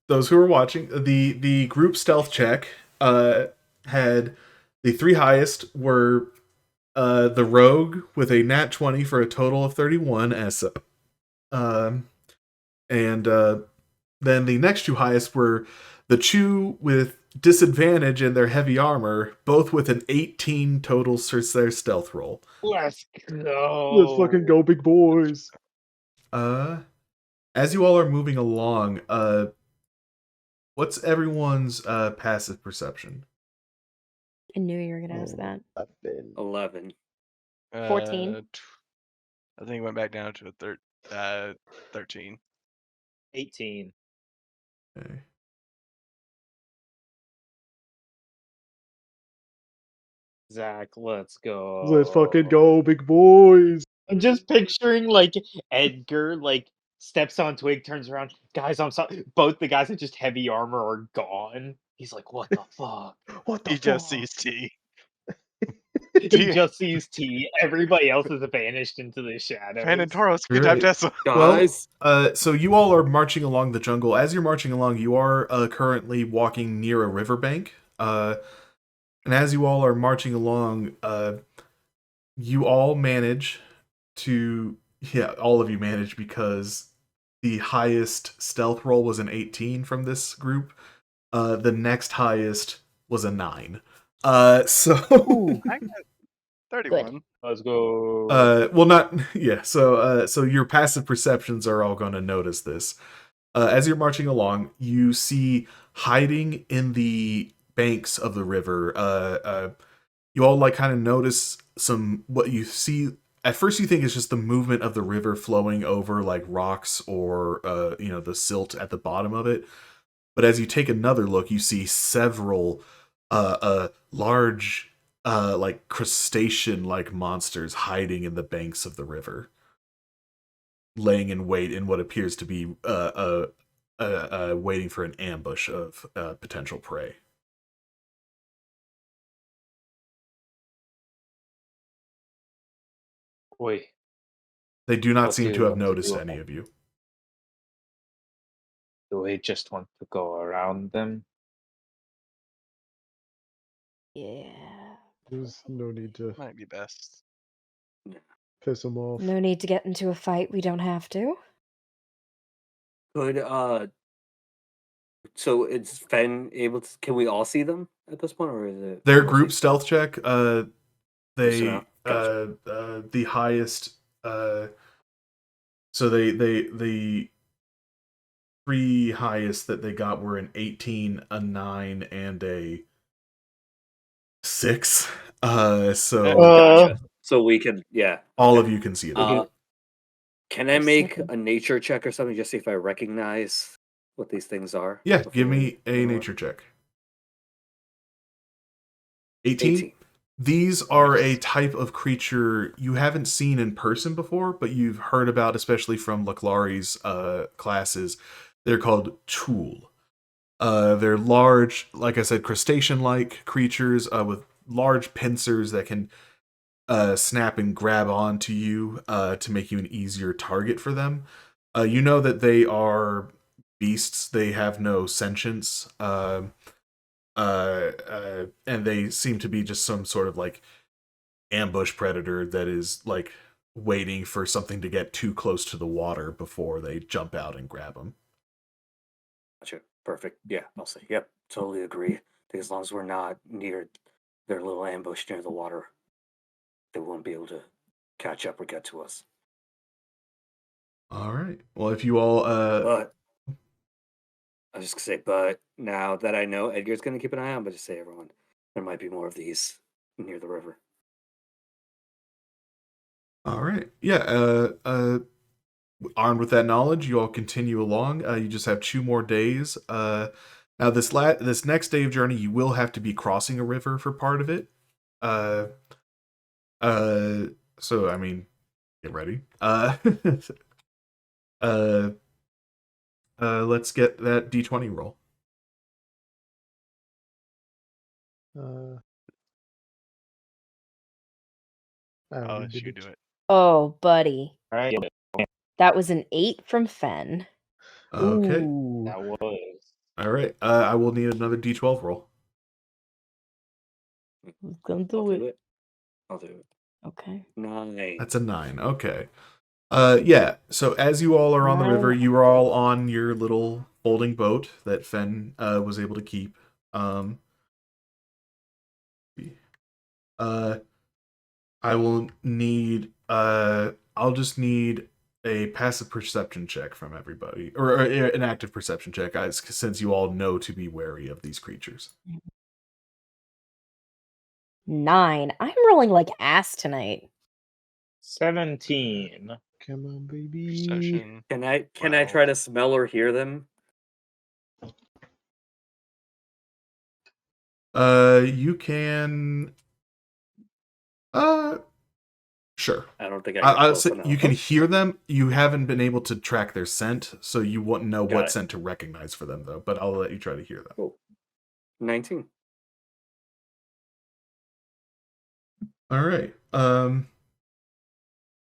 those who are watching, the group stealth check had the 3 highest were the rogue with a nat 20 for a total of 31 ESSA. And then the next 2 highest were the Chew with disadvantage in their heavy armor, both with an 18 total since their stealth roll. Let's go. Let's fucking go, big boys. As you all are moving along, what's everyone's passive perception? I knew you were gonna ask that. 11. 14. I think it went back down to a 13. 18. Okay. Zach, let's go. Let's fucking go, big boys. I'm just picturing like Edgar like steps on Twig, turns around. Guys, I'm sorry. Both the guys that just heavy armor are gone. He's like, what the fuck? What the He just fuck? sees T. He you- just sees T. Everybody else is vanished into the shadows. Brandon Toros, good Right. job, Tessa. Guys. So you all are marching along the jungle. As you're marching along, you are currently walking near a riverbank. And as you all are marching along, you all manage to, all of you manage because the highest stealth roll was an 18 from this group. The next highest was a 9. So I got 31. Let's go. well, not so your passive perceptions are all going to notice this. As you're marching along, you see hiding in the banks of the river. You all like kind of notice what you see. At first, you think it's just the movement of the river flowing over like rocks or the silt at the bottom of it. But as you take another look, you see several large like crustacean-like monsters hiding in the banks of the river, laying in wait in what appears to be waiting for an ambush of potential prey. Wait. They do not What seem do to you have want to noticed do any about of you. Do we just want to go around them? Yeah. There's no need to Might be best. piss them off. No need to get into a fight. We don't have to. Could so is Fen able to? Can we all see them at this point, or is it Their mostly- group stealth check, they Personnel. Gotcha. the highest so the 3 highest that they got were an 18, a 9, and a 6. So Gotcha. So we can, all of you can see them. Can I make a nature check or something just see if I recognize what these things are? Yeah, before give we me a go on? nature check. 18? 18. These are a type of creature you haven't seen in person before, but you've heard about, especially from Laclari's classes. They're called Tool. They're large, like I said, crustacean-like creatures with large pincers that can snap and grab onto you to make you an easier target for them. You know that they are beasts; they have no sentience, and they seem to be just some sort of like ambush predator that is like waiting for something to get too close to the water before they jump out and grab them. Gotcha. Perfect. Yeah, I'll say. Yep, totally agree. I think as long as we're not near their little ambush near the water, they won't be able to catch up or get to us. All right. Well, if you all But I was just gonna say, but now that I know Edgar's gonna keep an eye on, but just say everyone, there might be more of these near the river. all right. Yeah, armed with that knowledge, you all continue along. You just have 2 more days. Now this next day of journey, you will have to be crossing a river for part of it. Uh, so I mean, get ready. Uh, let's get that D20 roll. I I'll already let did you it. do it. Oh, buddy. All right. That was an 8 from Fen. Okay. Ooh. That was. All right. I will need another D12 roll. Who's gonna I'll do it? do it. I'll do it. Okay. 9. That's a 9. Okay. Yeah. So as you all are on the river, you are all on your little folding boat that Fen was able to keep. I will need. I'll just need a passive perception check from everybody, or an active perception check, guys, since you all know to be wary of these creatures. 9. I'm rolling like ass tonight. 17. Come on, baby. Perception. Can I Wow. try to smell or hear them? You can. Sure. I don't think I get I'll close say enough. you can hear them. You haven't been able to track their scent, so you wouldn't know Got what it. scent to recognize for them, though. But I'll let you try to hear them. Cool. 19. All right.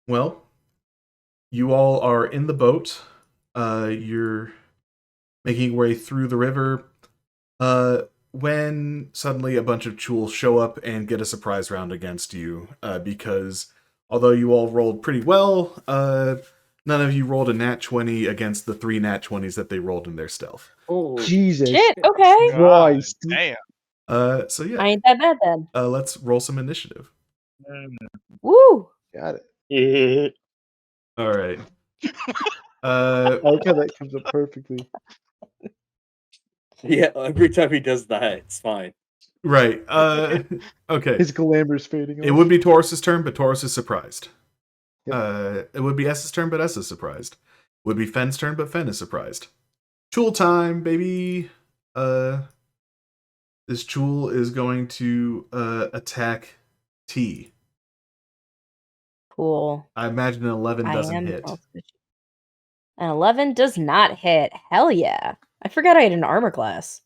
Well, you all are in the boat. You're making your way through the river. When suddenly a bunch of Chuls show up and get a surprise round against you, because although you all rolled pretty well, none of you rolled a nat 20 against the 3 nat 20s that they rolled in their stealth. Oh, Jesus Shit, okay. Christ. Damn. So I yeah, ain't that bad then. let's roll some initiative. Woo! Got it. Yeah. All right. I like how that comes up perfectly. yeah. Every time he does that, it's fine. Right. Okay. His glamour's fading off. It would be Taurus's turn, but Taurus is surprised. Yep. It would be S's turn, but S is surprised. It would be Fen's turn, but Fen is surprised. Chul time, baby. This Chul is going to attack T. Cool. I imagine an 11 I doesn't am hit. also- An 11 does not hit. Hell yeah. I forgot I had an armor class.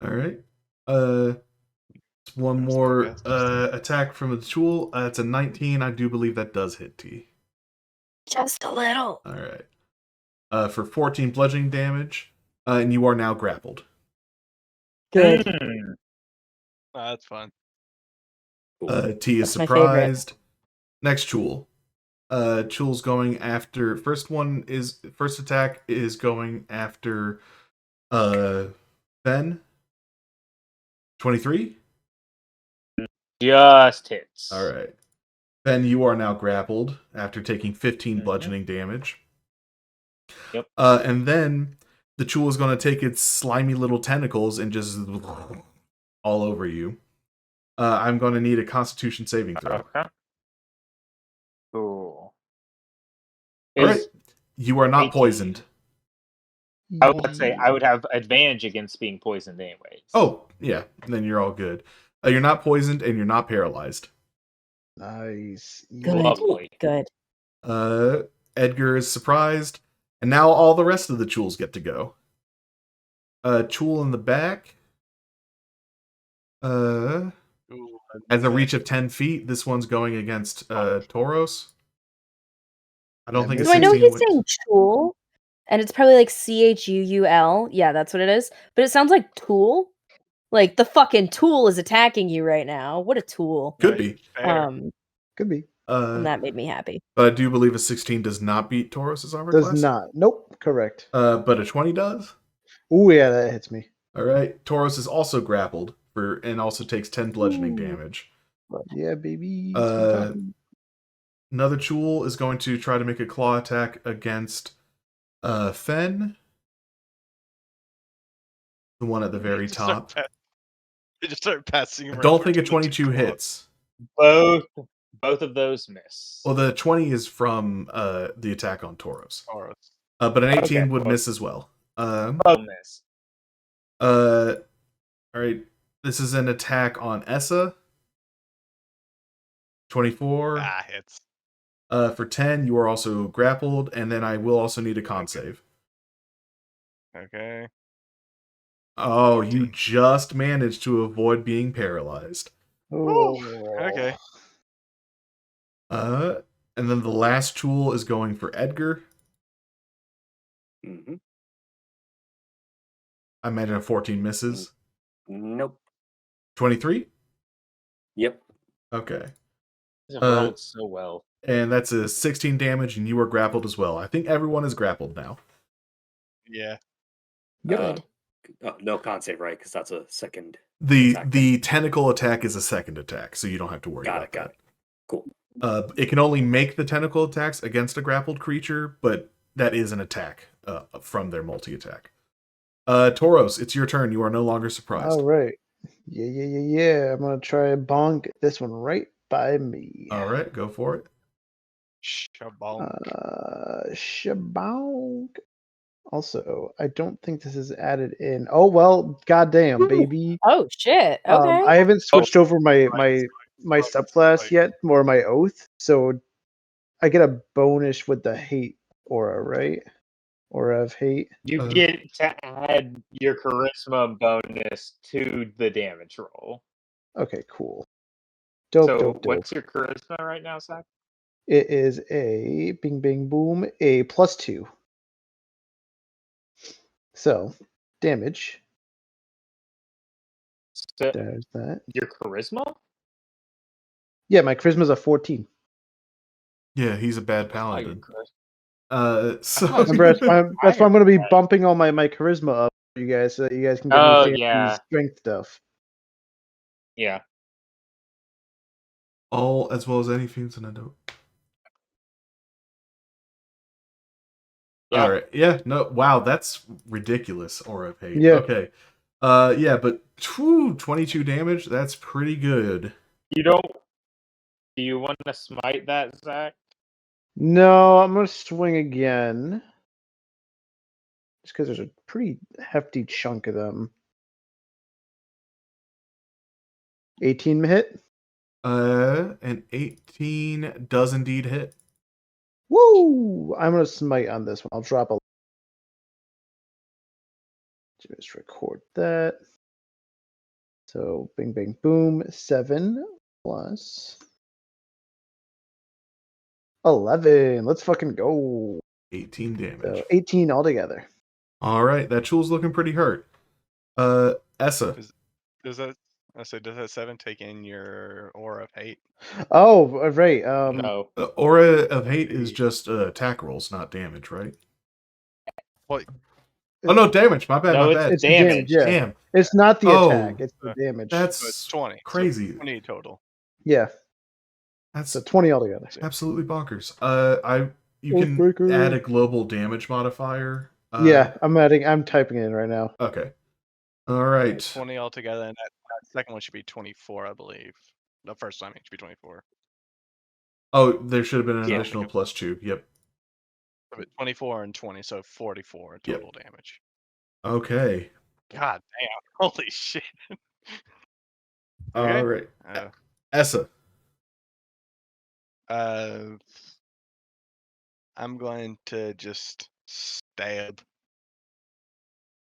All right. One That's more the best. attack from the Chul. It's a 19. I do believe that does hit T. Just a little. All right. For 14 bludgeoning damage, and you are now grappled. Good. That's fun. T is That's my favorite. surprised. Next Chul. Chul's going after first attack is going after Ben. 23? Just hits. All right. Ben, you are now grappled after taking 15 bludgeoning damage. Yep. And then the Chul is going to take its slimy little tentacles and just all over you. I'm going to need a Constitution saving throw. Okay. Cool. All right. Is- You are not 18. poisoned. I would say I would have advantage against being poisoned anyways. Oh, yeah. Then you're all good. You're not poisoned and you're not paralyzed. Nice. Good. Lovely. Good. Edgar is surprised, and now all the rest of the Chuls get to go. Tool in the back. Ooh, Has a reach of 10 feet. This one's going against Tauros. I don't think a So I know 16 he's would. saying Chul, and it's probably like Chuul. Yeah, that's what it is. But it sounds like Tool. Like the fucking tool is attacking you right now. What a tool. Could be. fair. Could be. And that made me happy. But I do believe a 16 does not beat Tauros's armor Does class. not. Nope. Correct. But a 20 does. Oh yeah, that hits me. All right. Tauros is also grappled and also takes 10 bludgeoning Ooh. damage. Yeah, baby. Another Chul is going to try to make a claw attack against Fen. The one at the very top. They just start passing. I don't think a 22 hits. Both of those miss. Well, the 20 is from the attack on Tauros. Tauros. But an 18 Okay, would well- miss as well. Both miss. All right. This is an attack on Essa. 24. Hits. For 10, you are also grappled, and then I will also need a con save. Okay. Oh, you just managed to avoid being paralyzed. Oh. Okay. And then the last tool is going for Edgar. Mm-hmm. I imagine a 14 misses. Nope. 23? Yep. Okay. This rolled so well. And that's a 16 damage, and you are grappled as well. I think everyone is grappled now. Yeah. Good. No con save, right? Because that's a second. The attack. tentacle attack is a second attack, so you don't have to worry about that. Got it. Cool. It can only make the tentacle attacks against a grappled creature, but that is an attack from their multi-attack. Tauros, it's your turn. You are no longer surprised. All right. Yeah. I'm gonna try and bonk this one right by me. All right, go for it. Shabonk. Shabonk. Also, I don't think this is added in. Oh well, goddamn, Ooh. baby. Oh shit. Okay. I haven't switched over my Right. subclass yet, or my oath, so I get a bonus with the hate aura, right? Aura of hate. You get to add your charisma bonus to the damage roll. Okay, cool. Dope. What's your charisma right now, Zach? It is a bing bing boom, a +2. So damage. So There's that. your charisma? Yeah, my charisma's a 14. Yeah, he's a bad Oh, paladin. your So Remember, that's why I'm going to be bumping all my charisma up for you guys, so that you guys can get me fancy strength stuff. Yeah. all as well as any fiends and adult. Yeah. All right. Yeah. No. Wow. That's ridiculous. Aura of hate. Yeah. Okay. Yeah. But 22 damage. That's pretty good. Do you want to smite that, Zach? No, I'm going to swing again. Just because there's a pretty hefty chunk of them. 18 hit. An 18 does indeed hit. Woo! I'm going to smite on this one. I'll drop a. Just record that. So, bing, bing, boom. 7 plus 11. Let's fucking go. 18 damage. So 18 altogether. All right. That Chul's looking pretty hurt. Essa. Does that 7 take in your aura of hate? Oh, right. No. Aura of hate is just attack rolls, not damage, right? What? Oh no, damage. My bad. No, my bad. it's the damage. Yeah, Damn. it's not the Oh, attack; it's the damage. That's So it's 20. crazy. So 20 total. yeah. That's So 20 altogether. absolutely bonkers. You can Oathbreaker. add a global damage modifier. Yeah, I'm typing it in right now. Okay. All right. 20 altogether, and that second one should be 24, I believe. The first time it should be 24. Oh, there should have been an Yeah. additional +2. Yep. But 24 and 20, so 44 Yep. total damage. Okay. God damn. Holy shit. All right. Uh, Essa. I'm going to just stab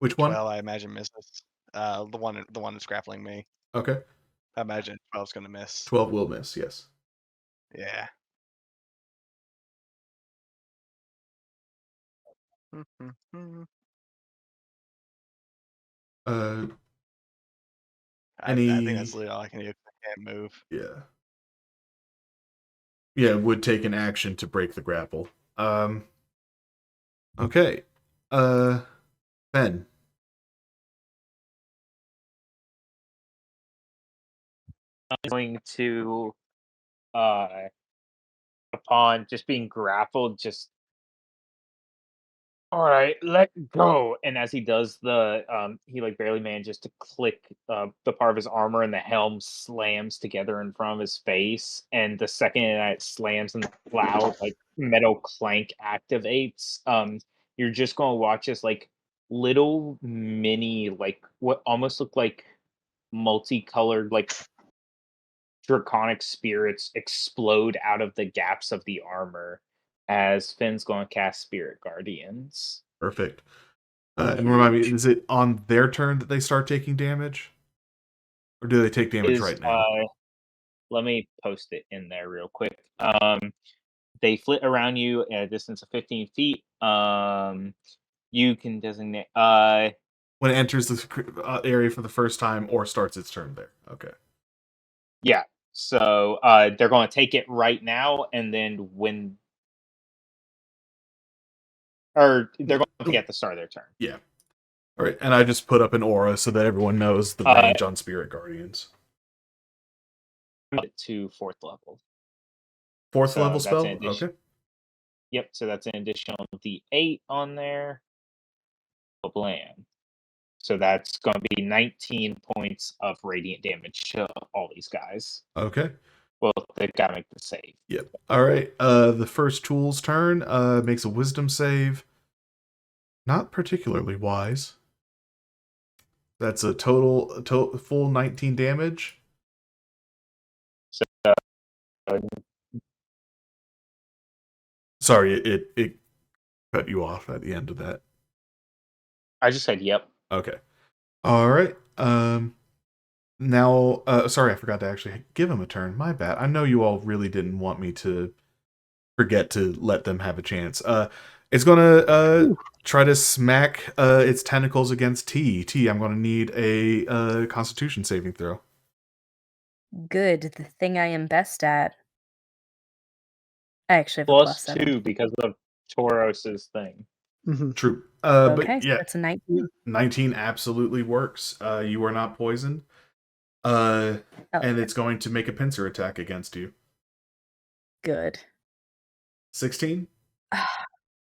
Which one? 12, I imagine misses. The one that's grappling me. Okay. I imagine 12's gonna miss. 12 will miss, yes. Yeah. Mhm. Uh, I think any. that's literally all I can do. I can't move. Yeah. Yeah, would take an action to break the grapple. Okay. Ben. I'm going to, upon just being grappled, just all right, let go. And as he does he like barely manages to click the part of his armor, and the helm slams together in front of his face. And the second it slams and the loud like metal clank activates, you're just gonna watch as like little mini like what almost look like multicolored like draconic spirits explode out of the gaps of the armor as Finn's going to cast Spirit Guardians. Perfect. And remind me, is it on their turn that they start taking damage? Or do they take damage right now? Let me post it in there real quick. They flit around you at a distance of 15 feet. You can designate. When it enters the area for the first time or starts its turn there. Okay. Yeah. So they're going to take it right now, and then when. Or they're going to take it at the start of their turn. Yeah. All right. And I just put up an aura so that everyone knows the range on Spirit Guardians. To 4th level. Fourth level spell? Okay. Yep, so that's an additional D8 on there. Blam. So that's going to be 19 points of radiant damage to all these guys. Okay. Well, they've got to make the save. Yep. All right. The first tool's turn makes a wisdom save. Not particularly wise. That's a full 19 damage. So, sorry, it cut you off at the end of that. I just said yep. Okay. All right. Now, sorry, I forgot to actually give him a turn. My bad. I know you all really didn't want me to forget to let them have a chance. It's gonna try to smack its tentacles against T. T, I'm gonna need a Constitution saving throw. Good, the thing I am best at. I actually have a plus 7. +2 because of Tauros's thing. True. Okay, but yeah, so that's a 19. 19 absolutely works. You are not poisoned. And it's going to make a pincer attack against you. Good. 16?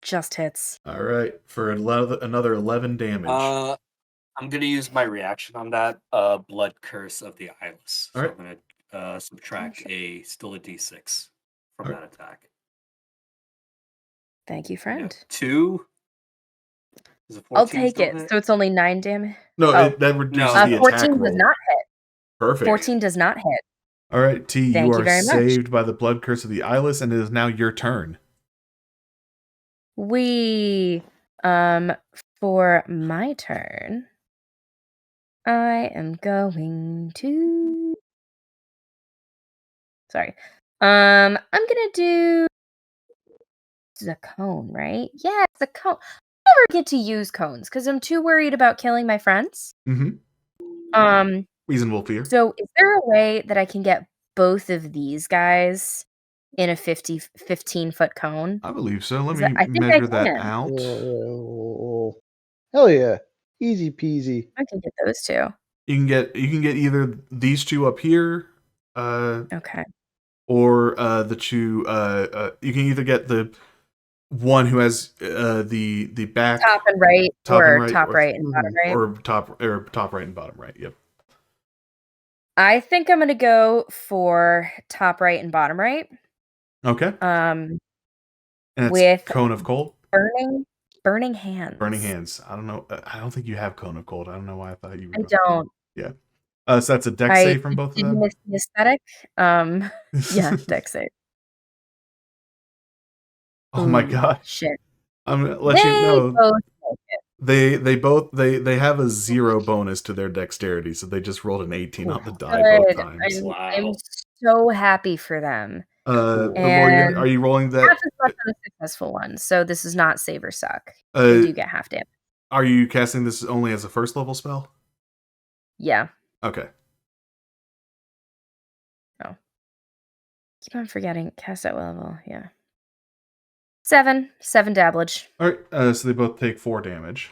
Just hits. All right, for another 11 damage. I'm going to use my reaction on that Blood Curse of the Eyeless. So All right. I'm going to subtract still a d6 from that attack. Thank you, friend. Yeah. 2. I'll take it. Hit? So it's only 9 damage? No, that reduces the attack 14 roll. does not hit. Perfect. 14 does not hit. All right, T, Thank you you are very much. saved by the Blood Curse of the Eyeless, and it is now your turn. For my turn, I am going to. Sorry. I'm gonna do. This is a cone, right? Yeah, it's a cone. I never get to use cones because I'm too worried about killing my friends. Mm-hmm. Reasonable fear. So, is there a way that I can get both of these guys in a 15-foot cone? I believe so. Let I me think measure I that can. out. Hell yeah. Easy peasy. I can get those two. You can get either these two up here, Okay. or the two. You can either get the one who has the back Top and right, top or and right, top or, right and bottom right. or top right and bottom right. Yep. I think I'm gonna go for top right and bottom right. Okay. And it's with Cone of Cold. Burning hands. Burning hands. I don't know. I don't think you have Cone of Cold. I don't know why I thought you were. I don't. Yeah. So that's a dex save from both of them. Miss the aesthetic. Yeah, dex save. Oh my god. Shit. I'm gonna let you know. Both make it. They have a 0 bonus to their dexterity, so they just rolled an 18 on the die both Good. times. I'm Wow. so happy for them. Morgan, And are you rolling half that? as much on a successful one, so this is not save or suck. Uh, They do get half damage. Are you casting this only as a first level spell? Yeah. Okay. Keep on forgetting. Cast at level. Yeah. 7 dabblage. All right. So they both take 4 damage.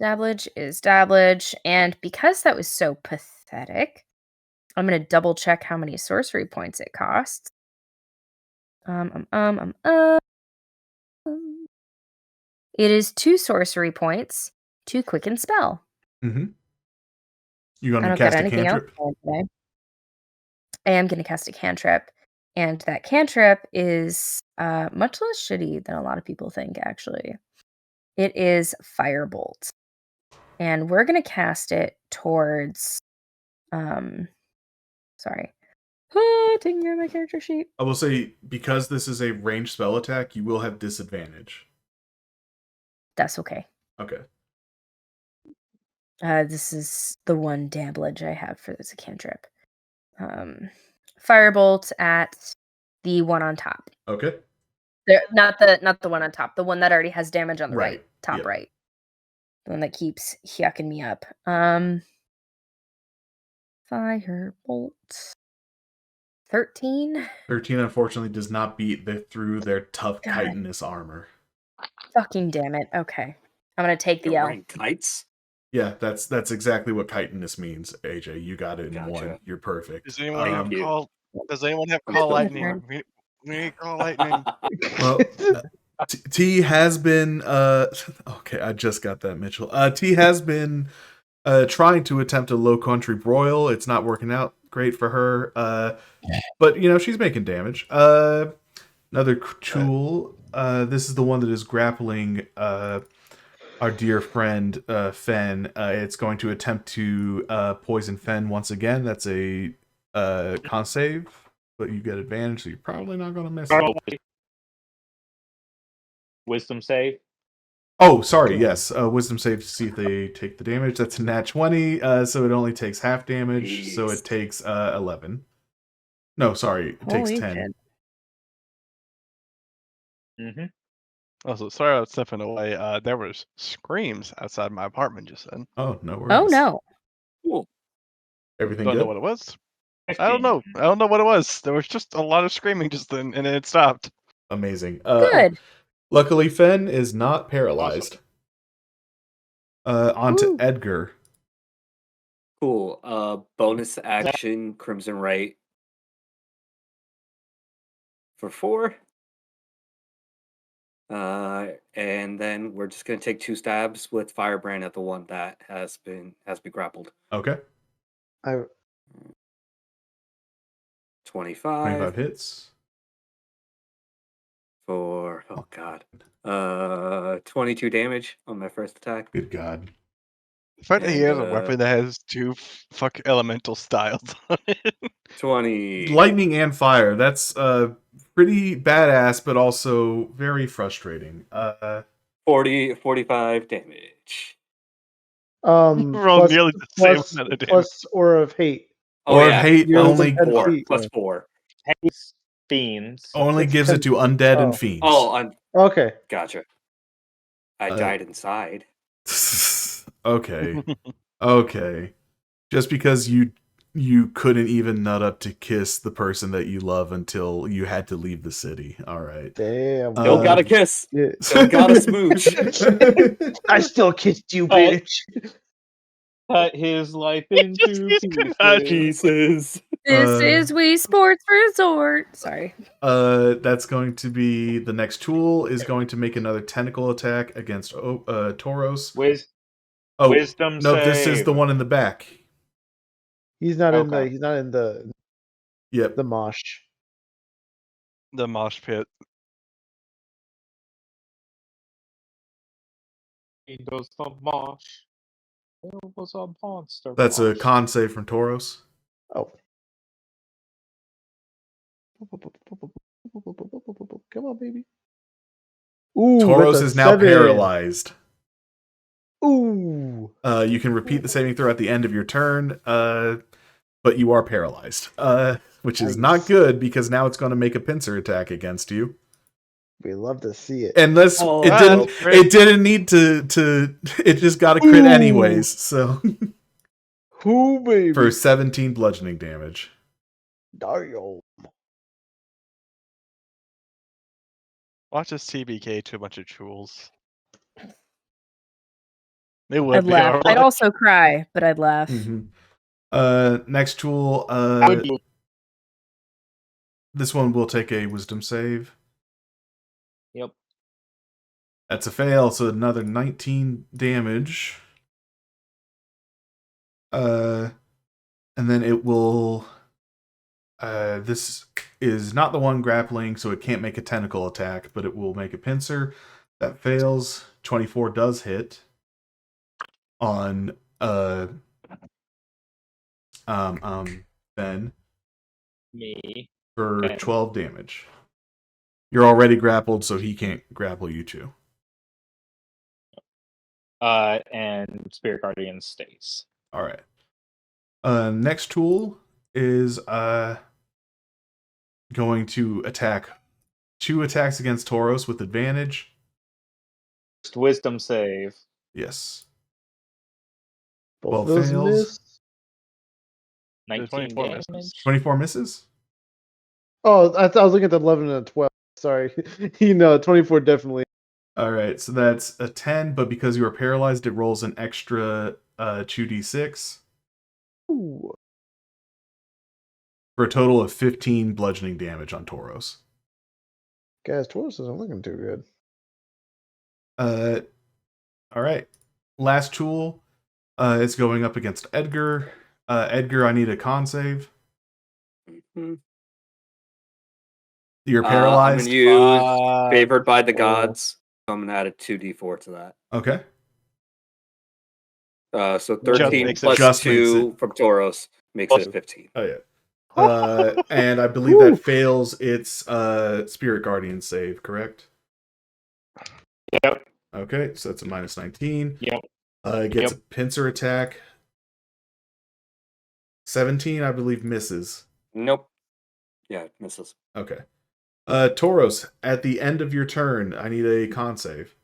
Dabblage is dabblage, and because that was so pathetic, I'm gonna double check how many sorcery points it costs. It is 2 sorcery points to quicken spell. Mm-hmm. You I gonna don't get cast a anything else cantrip? today. I am gonna cast a cantrip, and that cantrip is much less shitty than a lot of people think. Actually, it is Firebolt, and we're gonna cast it towards. Sorry. Taking care of my character sheet. I will say, because this is a ranged spell attack, you will have disadvantage. That's okay. Okay. This is the one dabblage I have for this cantrip. Firebolt at the one on top. Okay. Not the one on top. The one that already has damage on the right. Top Yep. right. The one that keeps yucking me up. Firebolt. 13. 13 unfortunately does not beat through their tough God. chitinous armor. Fucking damn it. Okay. I'm gonna take the You're L. wearing kites? Yeah, that's exactly what chitinous means, AJ. You got it in Gotcha. one. You're perfect. Does anyone have Thank you. call? Does anyone have I'm call still lightning? concerned. We need call lightning. Well, T has been okay, I just got that, Mitchell. T has been trying to attempt a low country broil. It's not working out great for her. But she's making damage. Another tool. This is the one that is grappling our dear friend Fen. It's going to attempt to poison Fen once again. That's a con save, but you get advantage, so you're probably not going to miss it. Wisdom save. Oh, sorry. Yes, wisdom save to see if they take the damage. That's a nat 20, so it only takes half damage. So it Jeez. takes 11. No, sorry, it takes Holy 10. shit. Mm-hmm. Also, sorry about stepping away. There was screams outside my apartment just then. Oh, no worries. Oh no. Cool. Everything Don't good? know what it was. I don't know. I don't know what it was. There was just a lot of screaming just then, and then it stopped. Amazing. Good. Luckily, Fen is not paralyzed. On to Ooh. Edgar. Cool. Bonus action, Crimson Right. For 4. And then we're just gonna take 2 stabs with Firebrand at the one that has been grappled. Okay. 25 25 hits. for 22 damage on my first attack. Good God. The fact that he has a And, weapon that has 2 fuck elemental styles on it. 20. Lightning and fire. That's pretty badass, but also very frustrating. 45 damage. Roll Rolled nearly the same amount of damage. plus Aura of Hate. Or hate You're only within 10 4 feet, plus yeah. 4. Haste fiends. only It's gives it 10 to undead and oh. fiends. Oh, I'm Okay. gotcha. I died inside. Okay. Okay. Just because you couldn't even nut up to kiss the person that you love until you had to leave the city. All right. Damn. Still got a kiss. Yeah. Still got a smooch. I still kissed you, bitch. Cut his life into Just cut. pieces. Pieces. This is Wii Sports Resort. Sorry. That's going to be the next tool is going to make another tentacle attack against Tauros. Wisdom no, this is save. the one in the back. He's not in the. Okay. He's not in the. Yep. The mosh. The mosh pit. He does the mosh. There was a monster. That's a mosh. con save from Tauros. Oh. Come on, baby. Ooh, Tauros that's a is now 7. paralyzed. Ooh. You can repeat the saving throw at the end of your turn, but you are paralyzed, which is not Nice. good because now it's going to make a pincer attack against you. We love to see it. Unless Oh, it wow. it didn't need to. It just got a crit Ooh. anyways. So Who, baby? for 17 bludgeoning damage. Dario. Watch us TBK to a bunch of chools. It would I'd be laugh. our I'd luck. also cry, but I'd laugh. Next tool. I would be This one will take a wisdom save. Yep. That's a fail, so another 19 damage. And then it will. This is not the one grappling, so it can't make a tentacle attack, but it will make a pincer. That fails. 24 does hit on Ben me. for Ben. 12 damage. You're already grappled, so he can't grapple you too. And Spirit Guardian stays. All right. Next tool is going to attack 2 attacks against Tauros with advantage. Wisdom save. Yes. Both Well, of those fails. miss. 19 24 damage. misses. 24 misses? Oh, I was looking at the 11 and a 12. Sorry. 24 definitely. All right, so that's a 10, but because you are paralyzed, it rolls an extra 2d6 Ooh. for a total of 15 bludgeoning damage on Tauros. Guys, Taurus isn't looking too good. All right. Last tool is going up against Edgar. Edgar, I need a con save. Mhm. You're I'm paralyzed. gonna use Uh, favored by the oh. gods. I'm gonna add a 2d4 to that. Okay. So Just 13 makes it- plus just makes 2 from Tauros makes it 15. Oh yeah. And I believe that fails its Spirit Guardian save, correct? Yep. Okay, so that's a minus 19. Yep. It gets Yep. a pincer attack. 17, I believe, misses. Nope. Yeah, it misses. Okay. Tauros, at the end of your turn, I need a con save.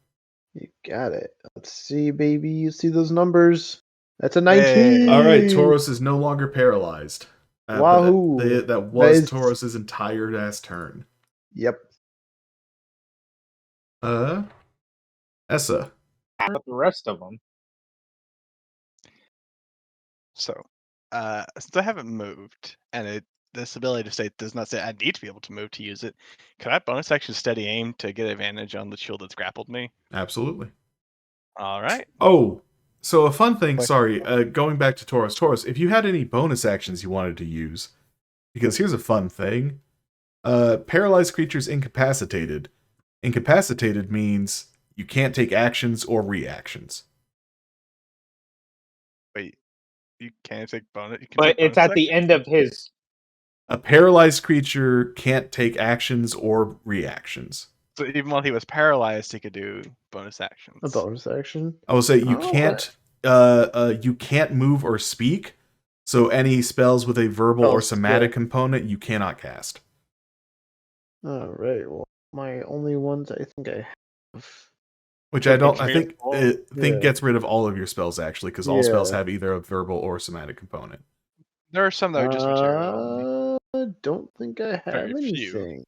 You got it. Let's see, baby. You see those numbers? That's a 19. Hey. All right, Tauros is no longer paralyzed. But Wahoo. that was That is- Tauros's entire ass turn. Yep. Essa. But the rest of them. So, since I haven't moved, and this ability to say does not say I need to be able to move to use it, can I bonus action steady aim to get advantage on the shield that's grappled me? Absolutely. All right. Oh, so a fun thing, What? sorry, going back to Tauros. Tauros, if you had any bonus actions you wanted to use, because here's a fun thing. Paralyzed creatures incapacitated. Incapacitated means you can't take actions or reactions. Wait, you can't take bonus. You can But take it's bonus at the action? end of his. A paralyzed creature can't take actions or reactions. So even while he was paralyzed, he could do bonus actions. A bonus action. I will say you Oh, can't move or speak. So any spells with a verbal or Spells, somatic yeah. component you cannot cast. All right. Well, my only ones I think I have. Which Like I don't. I think Yeah. gets rid of all of your spells actually, because all spells Yeah. have either a verbal or somatic component. There are some that are just material only. I don't think I have Very few. anything.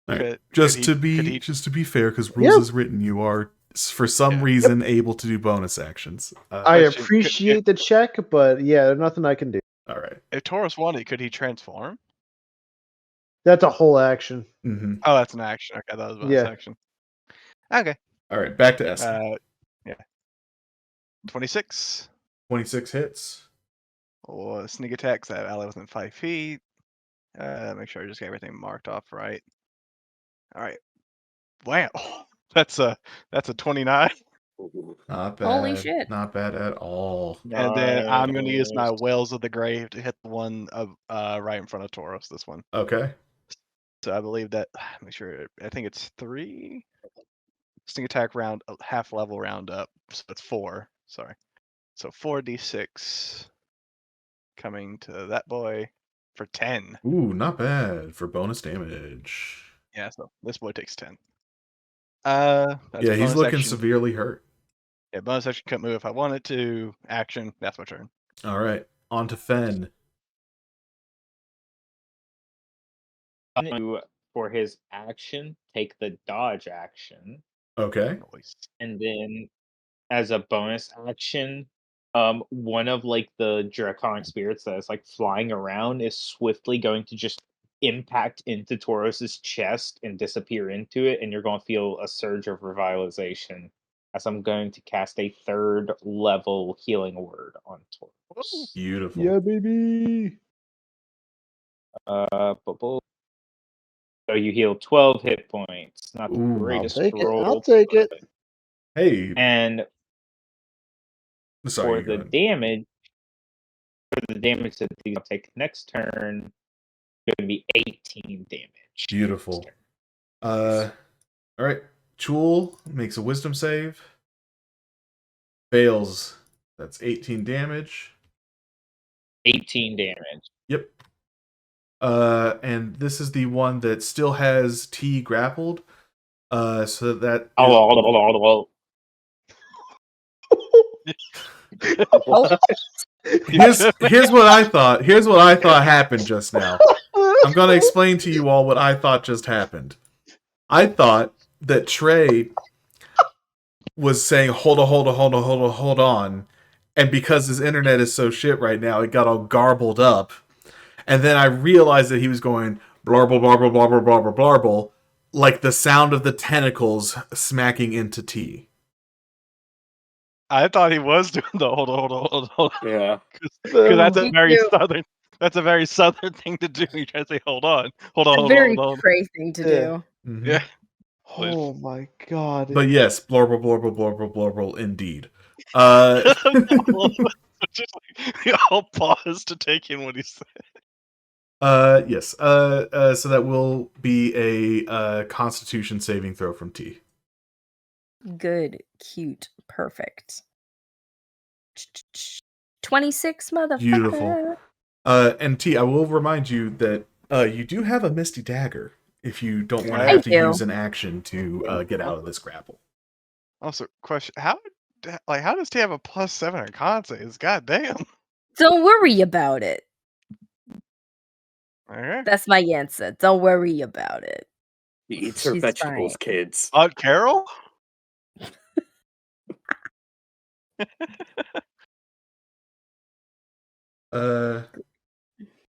All right. Could Just he- to could he- be fair, because rules Yep. is written, you are for some Yeah. reason able to do bonus actions. I Question, appreciate the check, but yeah, there's nothing I can do. All right. If Taurus wanted, could he transform? That's a whole action. Mm-hmm. Oh, that's an action. Okay, that was a bonus Yeah. action. Okay. All right. Back to Esther. Yeah. 26. 26 hits. Or sneak attacks that ally within 5 feet. Make sure I just get everything marked off right. All right. Wow. That's a 29. Not bad. Holy shit. Not bad at all. And then I'm going to use my Nice. Whales of the Grave to hit the one of right in front of Tauros. This one. Okay. So I believe that. Make sure. I think it's 3. sneak attack round, half level round up. So it's 4. Sorry. So 4d6 coming to that boy for 10. Ooh, not bad for bonus damage. Yeah, so this boy takes 10. That's Yeah, he's bonus looking action. severely hurt. Yeah, bonus action couldn't move if I wanted to. Action, that's my turn. All right, on to Fen. For his action, take the dodge action, Okay. Noise. and then as a bonus action, one of like the draconic spirits that is like flying around is swiftly going to just impact into Tauros's chest and disappear into it, and you're going to feel a surge of revitalization as I'm going to cast a 3rd level healing word on Tauros. Beautiful. Yeah, baby. So you heal 12 hit points. Not the Ooh, I'll greatest take it. roll. I'll take it. but- Hey, And sorry. for the damage, that these will take next turn, it's going to be 18 damage. Beautiful. All right. Chul makes a wisdom save. Fails. That's 18 damage. 18 damage. Yep. And this is the one that still has T grappled. So that here's what I thought. Here's what I thought happened just now. I'm gonna explain to you all what I thought just happened. I thought that Trey was saying, hold on. And because his internet is so shit right now, it got all garbled up. And then I realized that he was going blarble, blarble, blarble, blarble, blarble, like the sound of the tentacles smacking into T. I thought he was doing the hold on. Yeah. Because that's a Me very too. southern. That's a very southern thing to do. You try to say hold on. It's a very Trey thing to do. Mm-hmm. Yeah. Oh my god. But yes, blorble, blorble, blorble, blorble, indeed. Just like, we all pause to take in what he said. Yes. So that will be a Constitution saving throw from T. Good, cute, perfect. 26, motherfucker. Beautiful. And T, I will remind you that you do have a Misty Dagger if you don't want to I have to do. use an action to get out of this grapple. Also, question: How does T have a +7 on con saves? God damn. Don't worry about it. Okay. That's my answer. Don't worry about it. He eats her She's vegetables, fine. kids. Aunt Carol?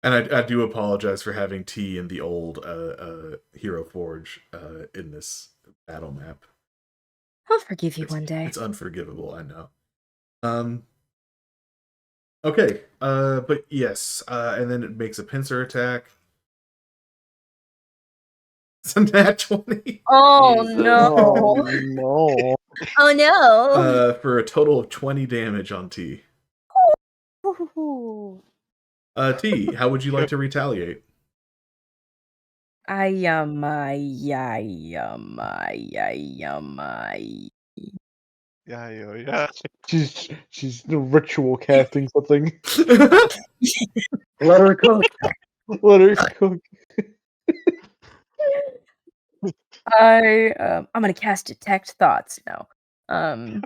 And I do apologize for having T in the old Hero Forge in this battle map. I'll forgive you one day. It's unforgivable, I know. Okay, but yes, and then it makes a pincer attack. It's a nat 20. Oh Jesus. no. Oh no. Oh no. For a total of 20 damage on T. T, how would you like to retaliate? Yeah. She's ritual casting something. Let her cook. Let her cook. I'm gonna cast detect thoughts now. I'm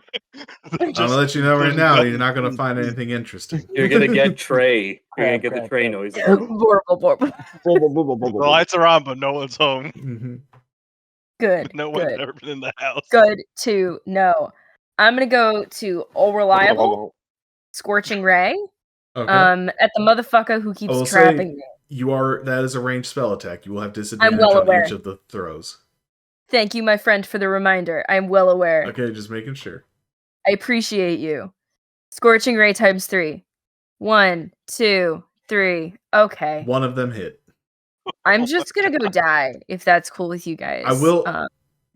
gonna let you know right now, you're not gonna find anything interesting. You're gonna get Trey. You're gonna get the Crap, Trey crap. noise. The lights are on, but no one's home. Mm-hmm. Good. No one's Good. ever been in the house. Good to know. I'm gonna go to all reliable scorching ray. Okay. At the motherfucker who I keeps will trapping say me. that is a ranged spell attack. You will have disadvantage well on aware. each of the throws. Thank you, my friend, for the reminder. I'm well aware. Okay, just making sure. I appreciate you. Scorching ray times 3. 1, 2, 3. Okay. One of them hit. I'm just gonna go die if that's cool with you guys. I will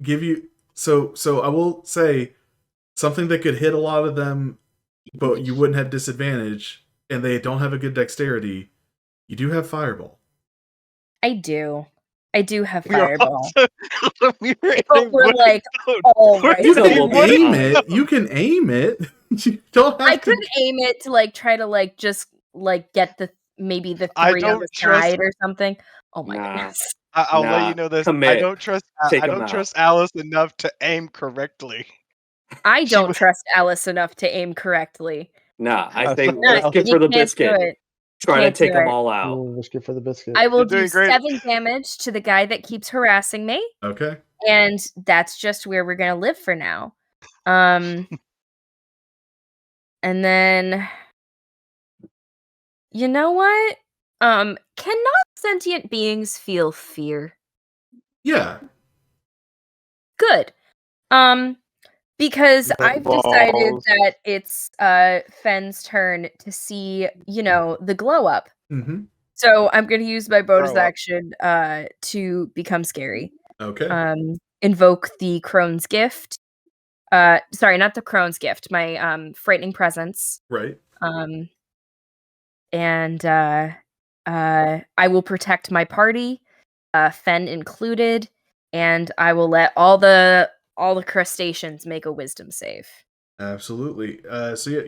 give you so I will say something that could hit a lot of them, but you wouldn't have disadvantage, and they don't have a good dexterity. You do have fireball. I do. I do have We were fireball. also we were But aiming we're wood like stone. all We're right. You Still can will be aim fine. it. You can aim it. You don't have I to. could aim it to like try to like just like get the maybe the I 3 on the don't trust- side or something. Oh my Nah. goodness. I'll let Nah, you know this. commit. I don't trust. Take I 'em don't out. trust Alice enough to aim correctly. I She don't was- trust Alice enough to aim correctly. Nah, I Uh, say so- let's No, get you for the can't do biscuit. it. Try to Can't take do them it. all out. Ooh, let's go for the biscuit. I will You're do doing great. 7 damage to the guy that keeps harassing me, Okay. and that's just where we're gonna live for now. And then, you know what? Cannot sentient beings feel fear? Yeah. Good. Because I've decided Balls. that it's Fen's turn to see, the glow up. Mm-hmm. So I'm gonna use my bonus Grow up. action to become scary. Okay. Invoke the Crone's gift. Sorry, not the Crone's gift, my frightening presence. Right. And I will protect my party, Fen included, and I will let all the crustaceans make a wisdom save. Absolutely. So yeah,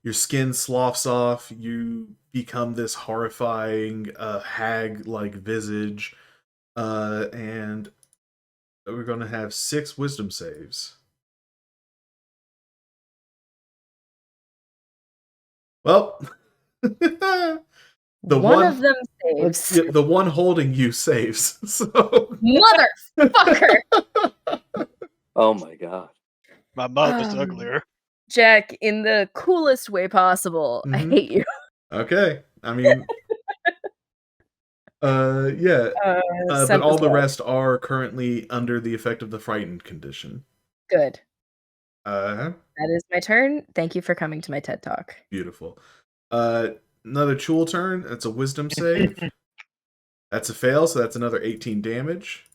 your skin sloughs off. You become this horrifying hag-like visage, and we're going to have 6 wisdom saves. Well, the One of them Let's saves. the one holding you saves. So Motherfucker! Oh my god. My mouth is Um, uglier. Jack, in the coolest way possible, I Mhm. hate you. okay. I mean, yeah. But Sent all as the well. rest are currently under the effect of the frightened condition. Good. Uh, That is my turn. Thank you for coming to my TED Talk. beautiful. Another Chul turn. That's a wisdom save. That's a fail, so that's another 18 damage.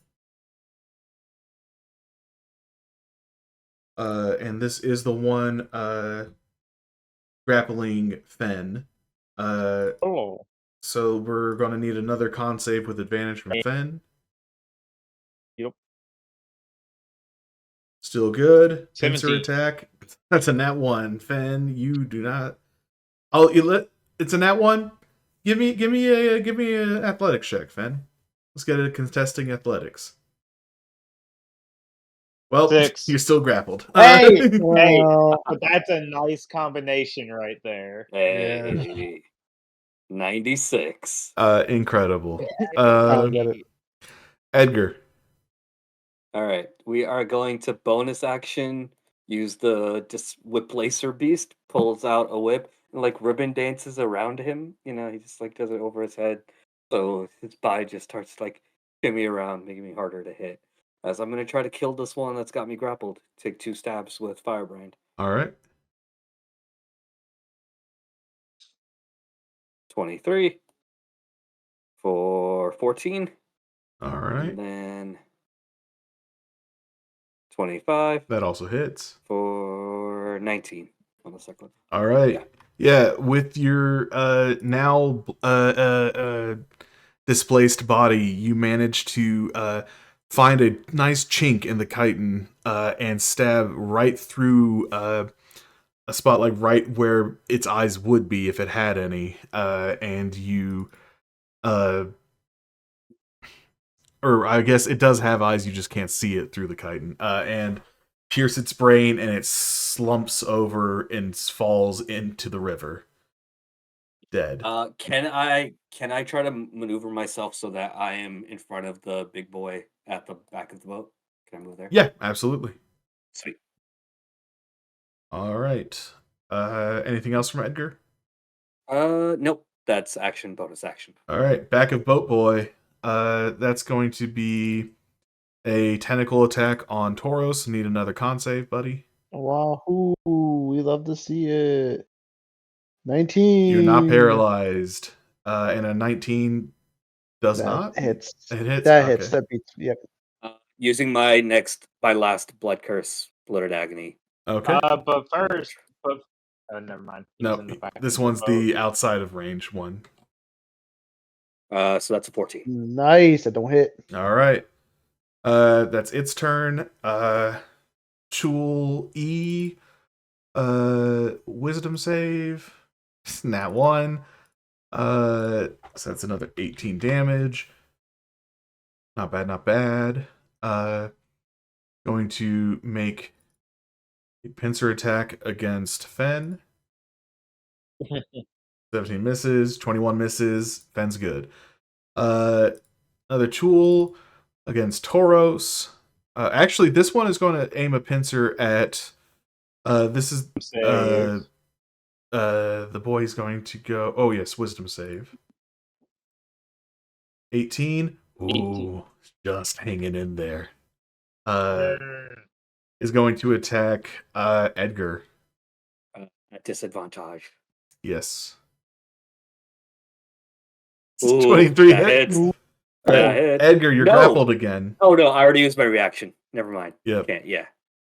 And this is the one grappling Fen. Oh. So we're going to need another con save with advantage from Fen. Yep. Still good. Pincer 17. attack. That's a nat 1. Fen, you do not. Oh, it's a nat 1. Give me a athletics check, Fen. Let's get it contesting athletics. Well, 6. you're still grappled. Hey! Hey, Well, but that's a nice combination right there. Hey. 96. Incredible. I'll get it. Edgar. All right. We are going to bonus action. Use the whip lacer beast. Pulls out a whip and like ribbon dances around him. You know, he just like does it over his head. So his body just starts to like shimmy around, making me harder to hit. As I'm gonna try to kill this one that's got me grappled. Take 2 stabs with Firebrand. All right. 23 for 14. All right. And then 25 That also hits. for 19 on the second one. All right. Yeah, with your now displaced body, you manage to find a nice chink in the chitin and stab right through a spot like right where its eyes would be if it had any, and you or I guess it does have eyes, you just can't see it through the chitin, and pierce its brain, and it slumps over and falls into the river, dead. Can I try to maneuver myself so that I am in front of the big boy at the back of the boat? Can I move there? Yeah, absolutely. Sweet. All right. Anything else from Edgar? Nope. That's action, bonus action. All right, back of boat boy. That's going to be a tentacle attack on Tauros. Need another con save, buddy. Wahoo! We love to see it. 19. You're not paralyzed. And a 19 does That not. hits. It hits. That Okay. hits. That beats. Yep. Using my last blood curse, blooded agony. Okay. But first, oh, never mind. He's No, in the back this of the one's boat. the outside of range one. So that's a 14. Nice. I don't hit. All right. That's its turn. Chul E. Wisdom save. Nat 1. So that's another 18 damage. Not bad, not bad. Going to make a pincer attack against Fen. 17 misses, 21 misses. Fen's good. Another Chul against Tauros. Actually, this one is going to aim a pincer at. This is Save. the boy's going to go. Oh yes, wisdom save. 18. Ooh, 18. just hanging in there. Is going to attack Edgar. At disadvantage. Yes. Ooh, 23 that hits. hits. That hits. Edgar, you're No. grappled again. Oh no, I already used my reaction. Never mind. Yep. Can't. Yeah.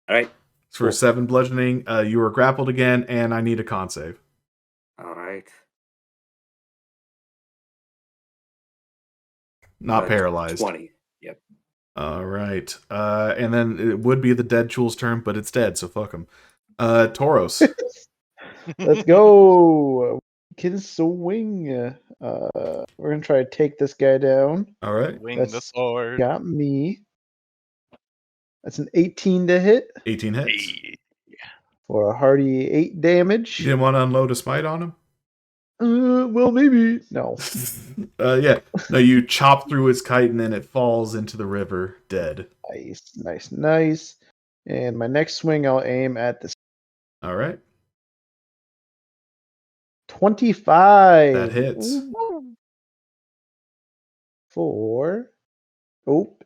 All right. It's for Cool. 7 bludgeoning. You are grappled again, and I need a con save. All right. Not paralyzed. 20. Yep. All right. And then it would be the dead Chul's turn, but it's dead, so fuck him. Tauros. Let's go. Can swing. We're gonna try to take this guy down. All right. Wing the That's sword. Got me. That's an 18 to hit 18 hits. Hey. for a hearty 8 damage. You didn't want to unload a smite on him? Well, maybe. No. Yeah. No, you chop through his kite and then it falls into the river dead. Nice. And my next swing, I'll aim at the All right. 25. That hits. For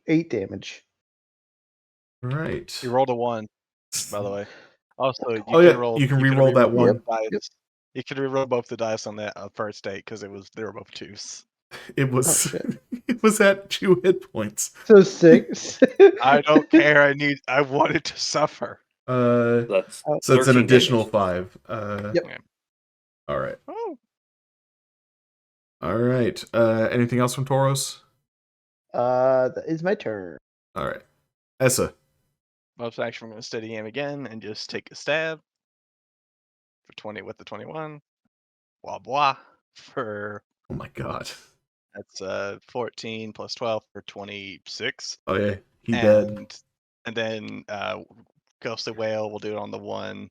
8 damage. All right. You rolled a 1, by the way. Also, you Oh, can yeah, roll. you can re-roll that re-roll one. both dice. You can re-roll both the dice on that first date because they were both 2s. It was shit. it was at 2 hit points. So 6. I don't care. I wanted to suffer. That's So it's an 13 additional damage. 5. Yep. All right. Oh. All right. Anything else from Tauros? That is my turn. All right. Essa. Bonus action, I'm going to steady aim again and just take a stab for 20 with the 21. Blah blah for Oh my god. that's 14 plus 12 for 26. Oh yeah, he dead. And then Ghostly Whale will do it on the 1.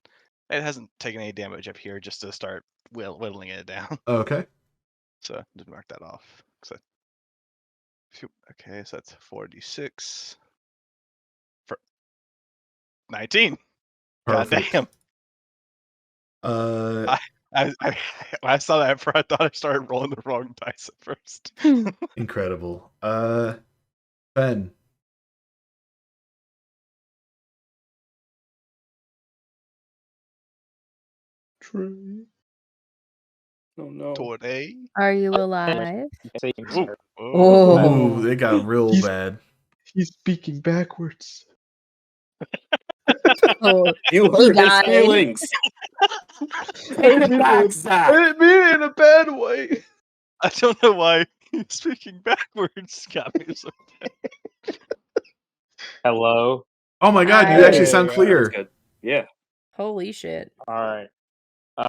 It hasn't taken any damage up here just to start whittling it down. Okay. So just mark that off. Okay, so that's 46 for 19. God Perfect. damn. I when I saw that, I thought I started rolling the wrong dice at first. Incredible. Ben. True. Oh no. Toward A. Are you alive? Ooh. Oh. Ooh, they got real He's- bad. He's speaking backwards. Oh, You hurt his died. feelings. Take it back, Zach. I didn't mean it in a bad way. I don't know why speaking backwards got me so. Hello. Oh my god, you I- actually sound Yeah, clear. That's good. Yeah. Holy shit. All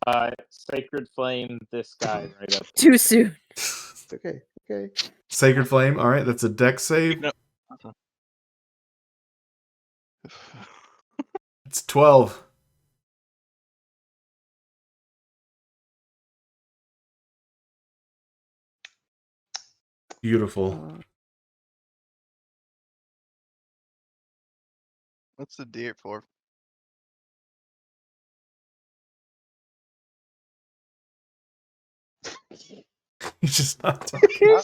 right. Sacred Flame this guy right up. Too soon. It's okay. Okay. Sacred Flame. All right, that's a dex save. No. It's 12. Beautiful. What's the deer for? He's just not talking.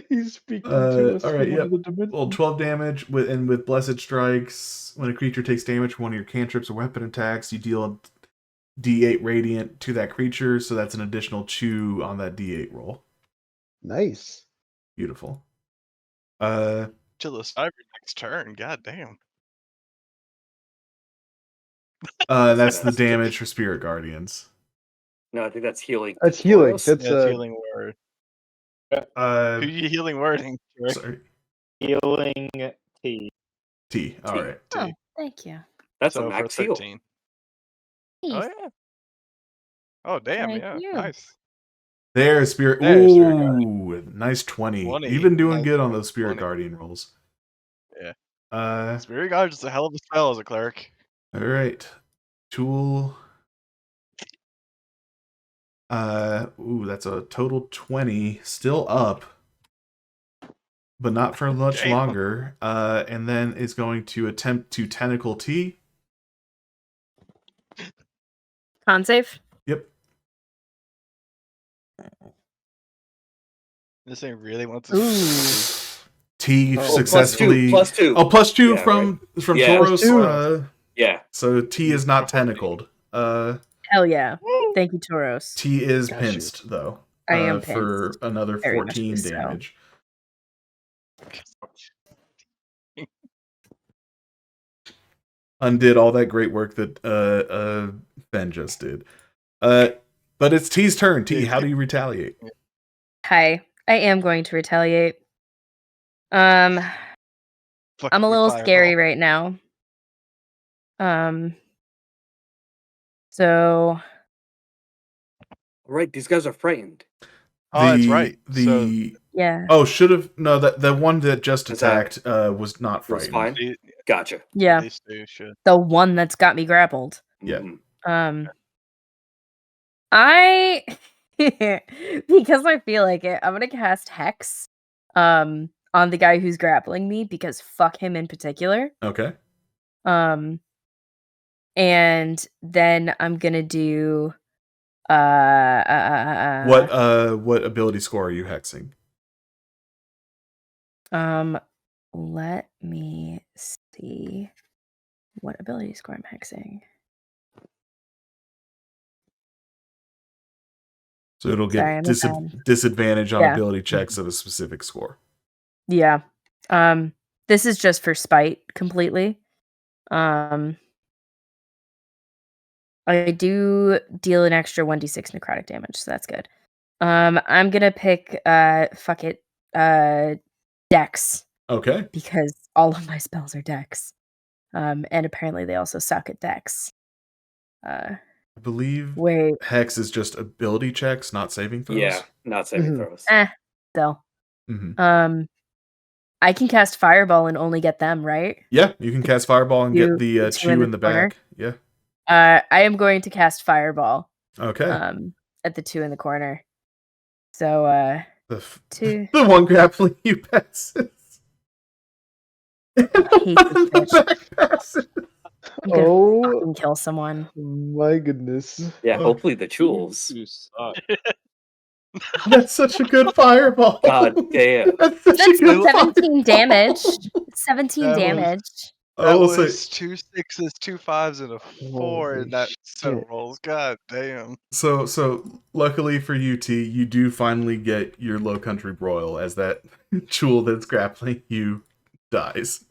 He's speaking to us all right, from yep. another dimension. Well, 12 damage with Blessed Strikes. When a creature takes damage from one of your cantrips or weapon attacks, you deal a D8 radiant to that creature, so that's an additional 2 on that D8 roll. Nice. Beautiful. Till the cyber next turn. God damn. That's the damage for Spirit Guardians. No, I think that's healing. That's healing. Tauros? That's Yeah, it's healing word. Who you healing wording? Rick? Sorry. Healing T. T. All T. right. Oh, thank you. That's So a for max heal. 13. Oh Nice. yeah. Oh damn, Thank yeah. you. Nice. There's Spirit. There's Spirit Ooh, nice 20. 20. You've been doing Nice good on 20. those Spirit Guardian rolls. Yeah. Spirit Guard is a hell of a spell as a cleric. All right. Tool. Ooh, that's a total 20. Still up, but not for much Damn. longer. And then is going to attempt to tentacle T. Con save. Yep. This thing really wants to. Ooh. T Oh, successfully. +2. Oh, +2 Yeah, from Yeah. Tauros. +2. Yeah. So T is not tentacled. Hell yeah. Thank you, Tauros. T is Got you. pinched though. I am For pinced. another Very much 14 so. damage. Undid all that great work that Ben just did. But it's T's turn. T, how do you retaliate? Hi. I am going to retaliate. I'm a little scary right now. So Right, these guys are frightened. Oh, that's right. yeah. Oh, should have no. The one that just Attacked. attacked was not Was frightened. fine. Gotcha. Yeah. These two should. The one that's got me grappled. Yeah. Mhm. I because I feel like it, I'm gonna cast Hex on the guy who's grappling me because fuck him in particular. Okay. And then I'm gonna do What ability score are you hexing? let me see what ability score I'm hexing. So it'll get Sorry, I'm a fan. disadvantage on Yeah. ability checks of a specific score. Yeah. This is just for spite completely. I do deal an extra 1d6 necrotic damage, so that's good. I'm gonna pick fuck it, Dex, Okay. because all of my spells are Dex. And apparently they also suck at Dex. I believe Wait, hex is just ability checks, not saving throws. Yeah, not saving Mhm. throws. still. Mm-hmm. I can cast Fireball and only get them, right? Yeah, you can cast Fireball and get the two chew in the corner. back. Yeah. I am going to cast Fireball. Okay. At the 2 in the corner. So the 2. the one grappling you passes. I hate this bitch. Passes. I'm gonna Oh fucking kill someone. my goodness. Yeah, Oh. hopefully the Chules. You suck. That's such a good fireball. God damn. That's such a That's good 17 fireball. damage. 17 That was- damage. That I will was say, 2 6s, 2 5s, and a 4 Holy in that set of shit. rolls. God damn. so luckily for you, T, you do finally get your Low Country Broil as that jewel that's grappling you dies.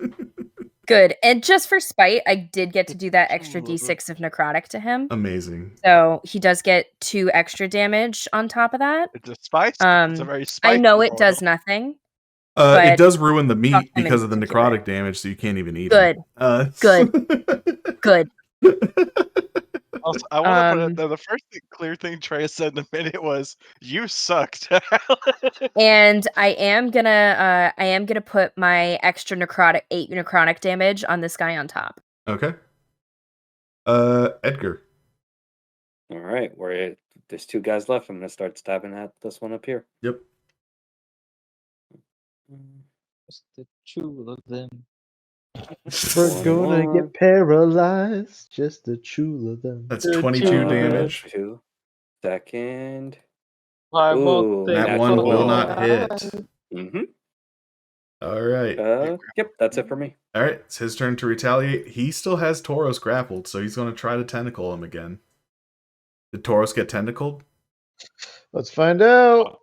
Good. And just for spite, I did get to do that extra d6 of necrotic to him. Amazing. So he does get 2 extra damage on top of that. It's a spice. It's a very spicy I know it roll. does nothing. It But does ruin the fuck meat him in because of the particular. necrotic damage, so you can't even eat Good. it. Good. Also, I want to put it there. The first clear thing Trey said in a minute was, "You sucked." And I am gonna put my extra necrotic 8 necrotic damage on this guy on top. Okay. Edgar. All right, there's 2 guys left. I'm gonna start stabbing at this one up here. Yep. Just the two of them. We're gonna One. get paralyzed. Just the two of them. That's The 22 two. damage. 2. Second. I Ooh, won't That think one for will a not hit. Mm-hmm. All right. Yep, that's it for me. All right. It's his turn to retaliate. He still has Tauros grappled, so he's going to try to tentacle him again. Did Tauros get tentacled? Let's find out.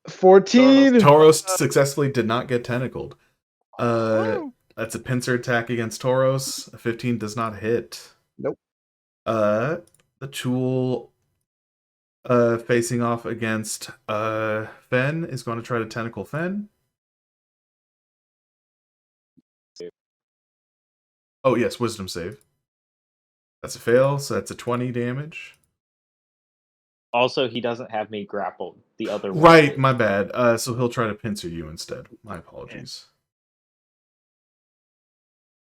14. Tauros successfully did not get tentacled. That's a pincer attack against Tauros. A 15 does not hit. Nope. The tool Facing off against Fen is going to try to tentacle Fen. Oh yes, wisdom save. That's a fail, so that's a 20 damage. Also, he doesn't have me grappled. The other one. Right, my bad. So he'll try to pincer you instead. My apologies.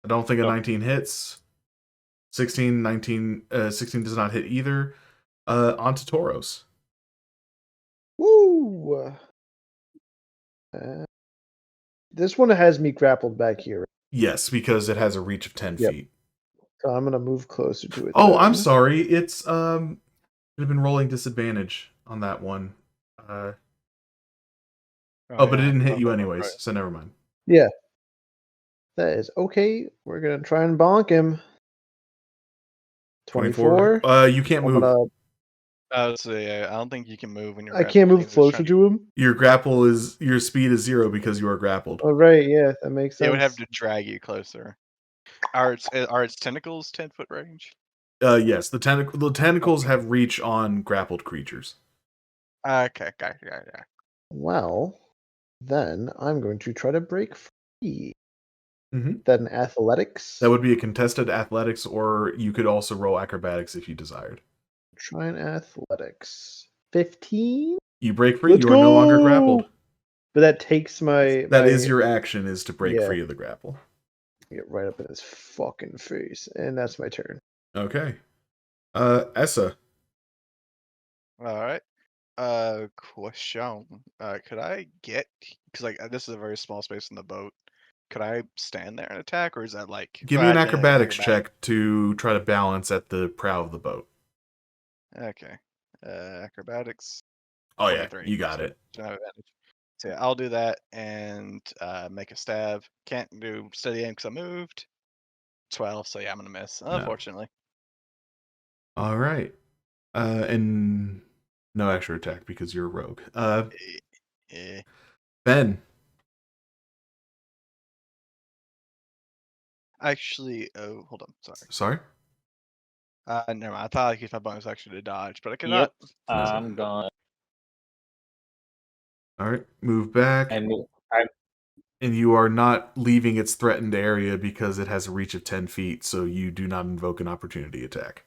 I don't think a 19 hits. 16 does not hit either. On to Tauros. Woo! This one has me grappled back here. Yes, because it has a reach of 10 Yep. feet. So I'm gonna move closer to it. Oh, then. I'm sorry. It's I've been rolling disadvantage on that one. But it didn't hit you anyways, Right. so never mind. Yeah. That is okay. We're gonna try and bonk him. 24. You can't I'm move. gonna- So yeah, I don't think you can move when you're. I can't move closer to him. Your speed is 0 because you are grappled. Oh right, yeah, that makes sense. It would have to drag you closer. Are its tentacles 10-foot range? Yes, the tentacles have reach on grappled creatures. Okay, got it. Well, then I'm going to try to break free. Mhm. Then athletics. That would be a contested athletics, or you could also roll acrobatics if you desired. Try an athletics. 15. You break free. Let's You are no longer go! grappled. But that takes my. That is your action, is to break Yeah. free of the grapple. Get right up in his fucking face, and that's my turn. Okay. Essa. All right. Question. Could I get, because like this is a very small space in the boat. Could I stand there and attack, or is that like? Give me an acrobatics check to try to balance at the prow of the boat. Okay. Acrobatics. Oh yeah, 23, you got so it. don't have advantage. So yeah, I'll do that and make a stab. Can't do steady aim because I moved. 12, so yeah, I'm gonna miss. Unfortunately. All right. And no extra attack because you're a rogue. Yeah. Ben. Actually, oh, hold on. Sorry. Sorry? Never mind. I thought I could use my bonus action to dodge, but I cannot. Yep. I'm gone. All right. Move back. And you are not leaving its threatened area because it has a reach of 10 feet, so you do not invoke an opportunity attack.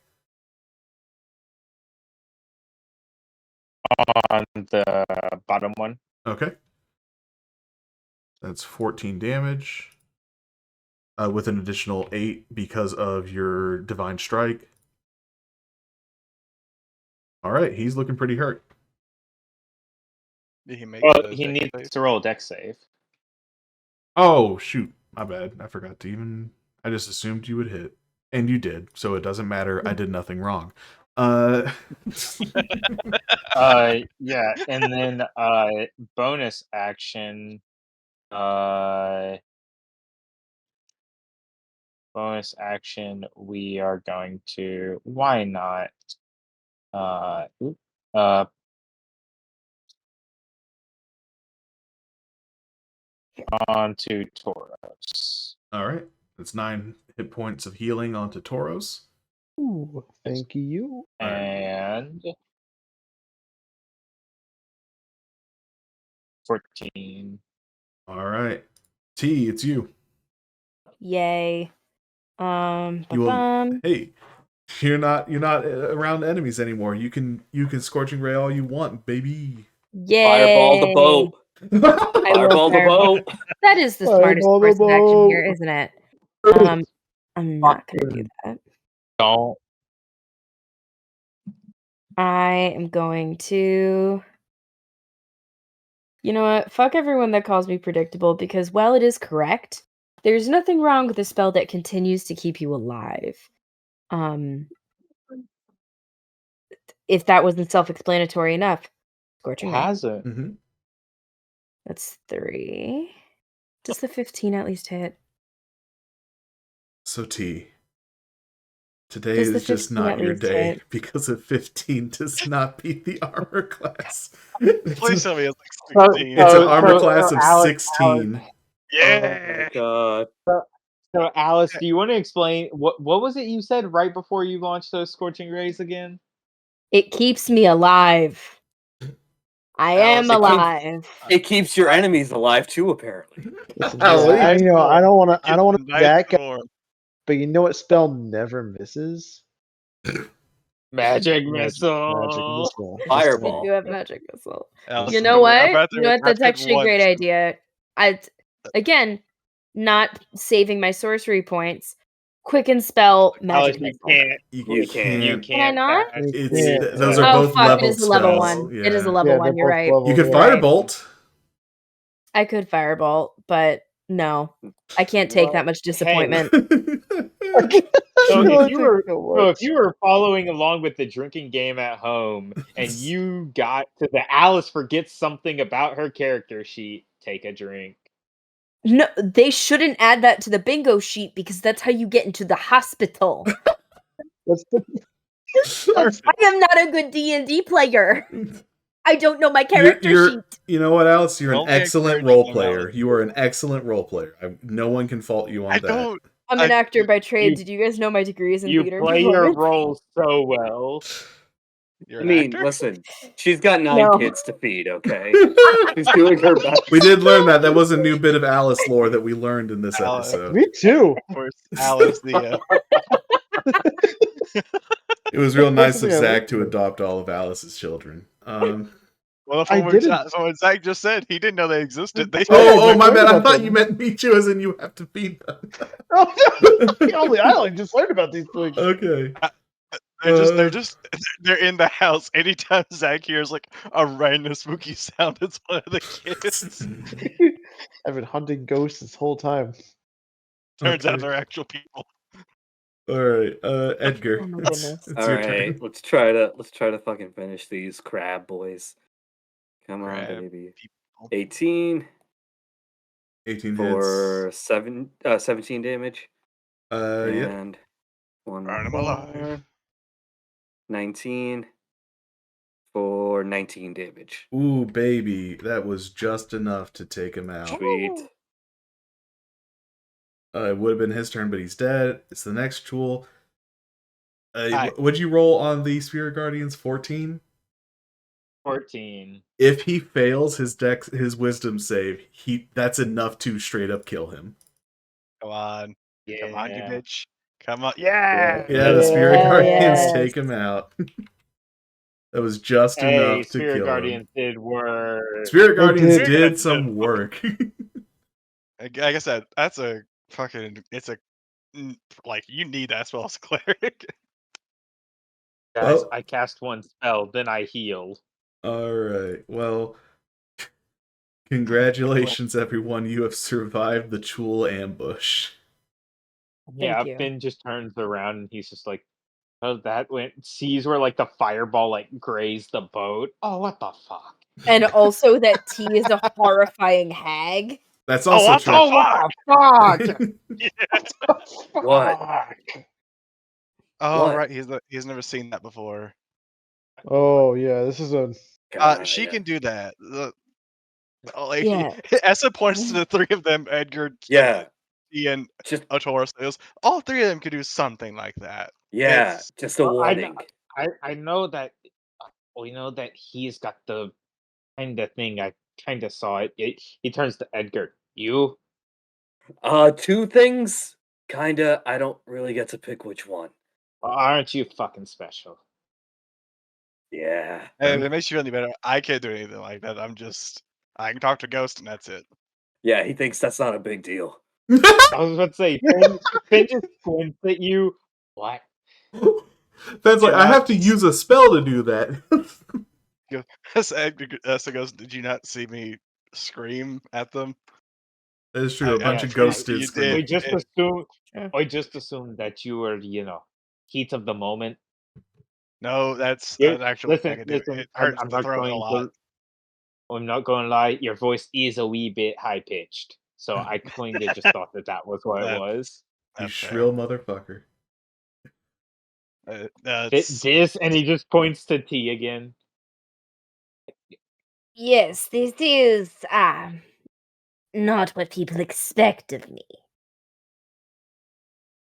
on the bottom one. Okay. That's 14 damage. With an additional 8 because of your Divine Strike. All right, he's looking pretty hurt. Did he make? Well, he needs to roll a dex save. Oh, shoot. My bad. I forgot to even... I just assumed you would hit. And you did, so it doesn't matter. I did nothing wrong. Yeah, and then bonus action. Bonus action. We are going to. Why not? Onto Tauros. All right. That's 9 hit points of healing onto Tauros. Ooh, thank you. And 14. All right. T, it's you. Yay. You will, hey, you're not around enemies anymore. You can Scorching Ray all you want, baby. Yay. Fireball the boat. I Fireball will the boat. That is the smartest Fireball the course of action boat. here, isn't it? I'm not going to do that. Don't. I am going to... You know what? Fuck everyone that calls me predictable, because while it is correct, there's nothing wrong with a spell that continues to keep you alive. If that wasn't self-explanatory enough. Scorching Ray. Has it? Mm-hmm. That's 3. Does the 15 at least hit? So T, today Does the is just 15 not at your least day hit? because a 15 does not beat the armor class. Please tell me it's like 16. It's an So- armor so- class so of Alex- 16. Yeah. God. So, Alice, do you want to explain what was it you said right before you launched those scorching rays again? It keeps me alive. I Alice, am alive. It keeps your enemies alive too, apparently. Listen, Oh, yeah, nice I don't want to. I don't want to be Nice that guy. form. But you know what spell never misses? Magic Magic missile. missile. Fireball. I do have magic missile. Alice, You know what? I You know what? That's think actually a great once- idea. Again, not saving my sorcery points. Quicken spell Alex, magic you missile. can't. You can't. You can't. Can I not? cast You It's can't. those are Oh both fuck! It leveled is a level spells. one. Yeah. It is a level Yeah, one. they're You're both right. level You could one. Right. firebolt. I could firebolt, but no, I can't take that Well, much hey. disappointment. So Really if you take were so if much. you were following along with the drinking game at home and you got to the Alice forgets something about her character sheet, take a drink. No, they shouldn't add that to the bingo sheet because that's how you get into the hospital. That's the- Perfect. I am not a good D&D player. I don't know my character sheet. You know what, Alice? You're an Only excellent encouraging role them, player. Alice. You are an excellent role player. No one can fault you on I that. don't. I'm an I- actor by trade. you- Did you guys know my degrees in You theater play your performance? role so well. You're I an mean, actor? listen, she's got 9 No. kids to feed, okay? She's doing her best. We did learn that. That was a new bit of Alice lore that we learned in this Alice. episode. Me too. Of course, Alice, the It was real nice of something I Zach looked to at. adopt all of Alice's children. well, I didn't. from what Zach just said, he didn't know they existed. They Oh, my learned bad. I about thought them. you meant meet you as in you have to feed them. Oh, no. I only just learned about these things. Okay. they're in the house. Anytime Zach hears like a random spooky sound, it's one of the kids. I've been hunting ghosts this whole time. Turns out Okay. they're actual people. All right, Edgar. Oh my it's goodness. it's All your right, turn. let's try to fucking finish these crab boys. Come on, Crab baby. people. 18 18 for hits. 17 damage. Yeah. And one Burn 'em more. alive. 19 for 19 damage. Ooh, baby, that was just enough to take him out. Sweet. It would have been his turn, but he's dead. It's the next tool. Hi. What'd you roll on the Spirit Guardians? 14? 14. If he fails his wisdom save, that's enough to straight up kill him. Come on, Yeah. come on, you bitch. Come on, yeah. Yeah, the Spirit Yeah. Guardians Yes. take him out. That was just Hey, enough to Spirit kill Guardians did work. him. Spirit Guardians did. did some work. Like I said, that's a fucking. It's a like you need that spell as a cleric. Guys, Well- I cast one spell, then I heal. All right. Well, congratulations, everyone. You have survived the Chul ambush. Yeah, Thank you. Finn just turns around and he's just like, oh, that went. Sees where like the fireball like grazed the boat. Oh, what the fuck? And also that T is a horrifying hag. That's also what true. the What the fuck? Yeah. What? Oh What? right, he's never seen that before. Oh yeah, this is a. She God. can do that. Like Yeah. Essa points to the three of them, Edgar, Yeah. and Just Otora says, all three of them could do something like that. yeah. It's- Just a Well, warning. I know that. We know that he's got the kind of thing. I kind of saw it. He turns to Edgar. You? Two things. Kinda. I don't really get to pick which one. Aren't you fucking special? Yeah. And if it makes you feel any better, I can't do anything like that. I can talk to Ghost and that's it. Yeah. He thinks that's not a big deal. I was about to say, Finn just squints at you. What? That's like, I have to use a spell to do that. Essa goes, did you not see me scream at them? That is true. A bunch of you- ghosts you did scream. We just Yeah. assumed. Yeah. I just assumed that you were, heat of the moment. No, that's Yeah, an actual listen, negative. listen. It hurts I'm the not throat a going lot. to. I'm not going to lie. Your voice is a wee bit high pitched, so I kind of just thought that was what it was. You That's fair. shrill motherfucker. This, and he just points to T again. Yes, this is not what people expect of me.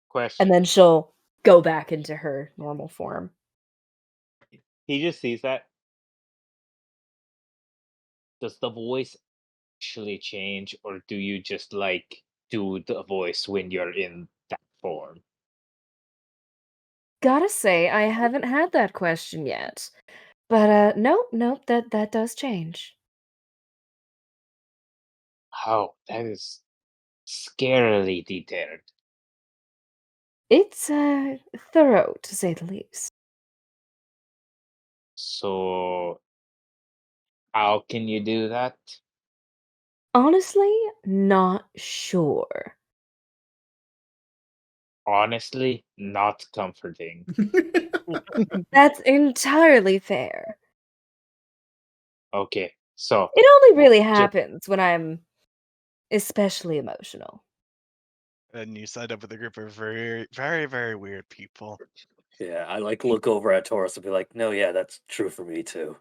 Question. And then she'll go back into her normal form. he just sees that. Does the voice actually change, or do you just like do the voice when you're in that form? Gotta say, I haven't had that question yet. But nope, that does change. Oh, that is scarily detailed. It's thorough to say the least. So, how can you do that? Honestly, not sure. Honestly, not comforting. That's entirely fair. Okay, so It only really just happens when I'm especially emotional. And you signed up with a group of very, very, very weird people. Yeah, I like look over at Taurus and be like, no, yeah, that's true for me too.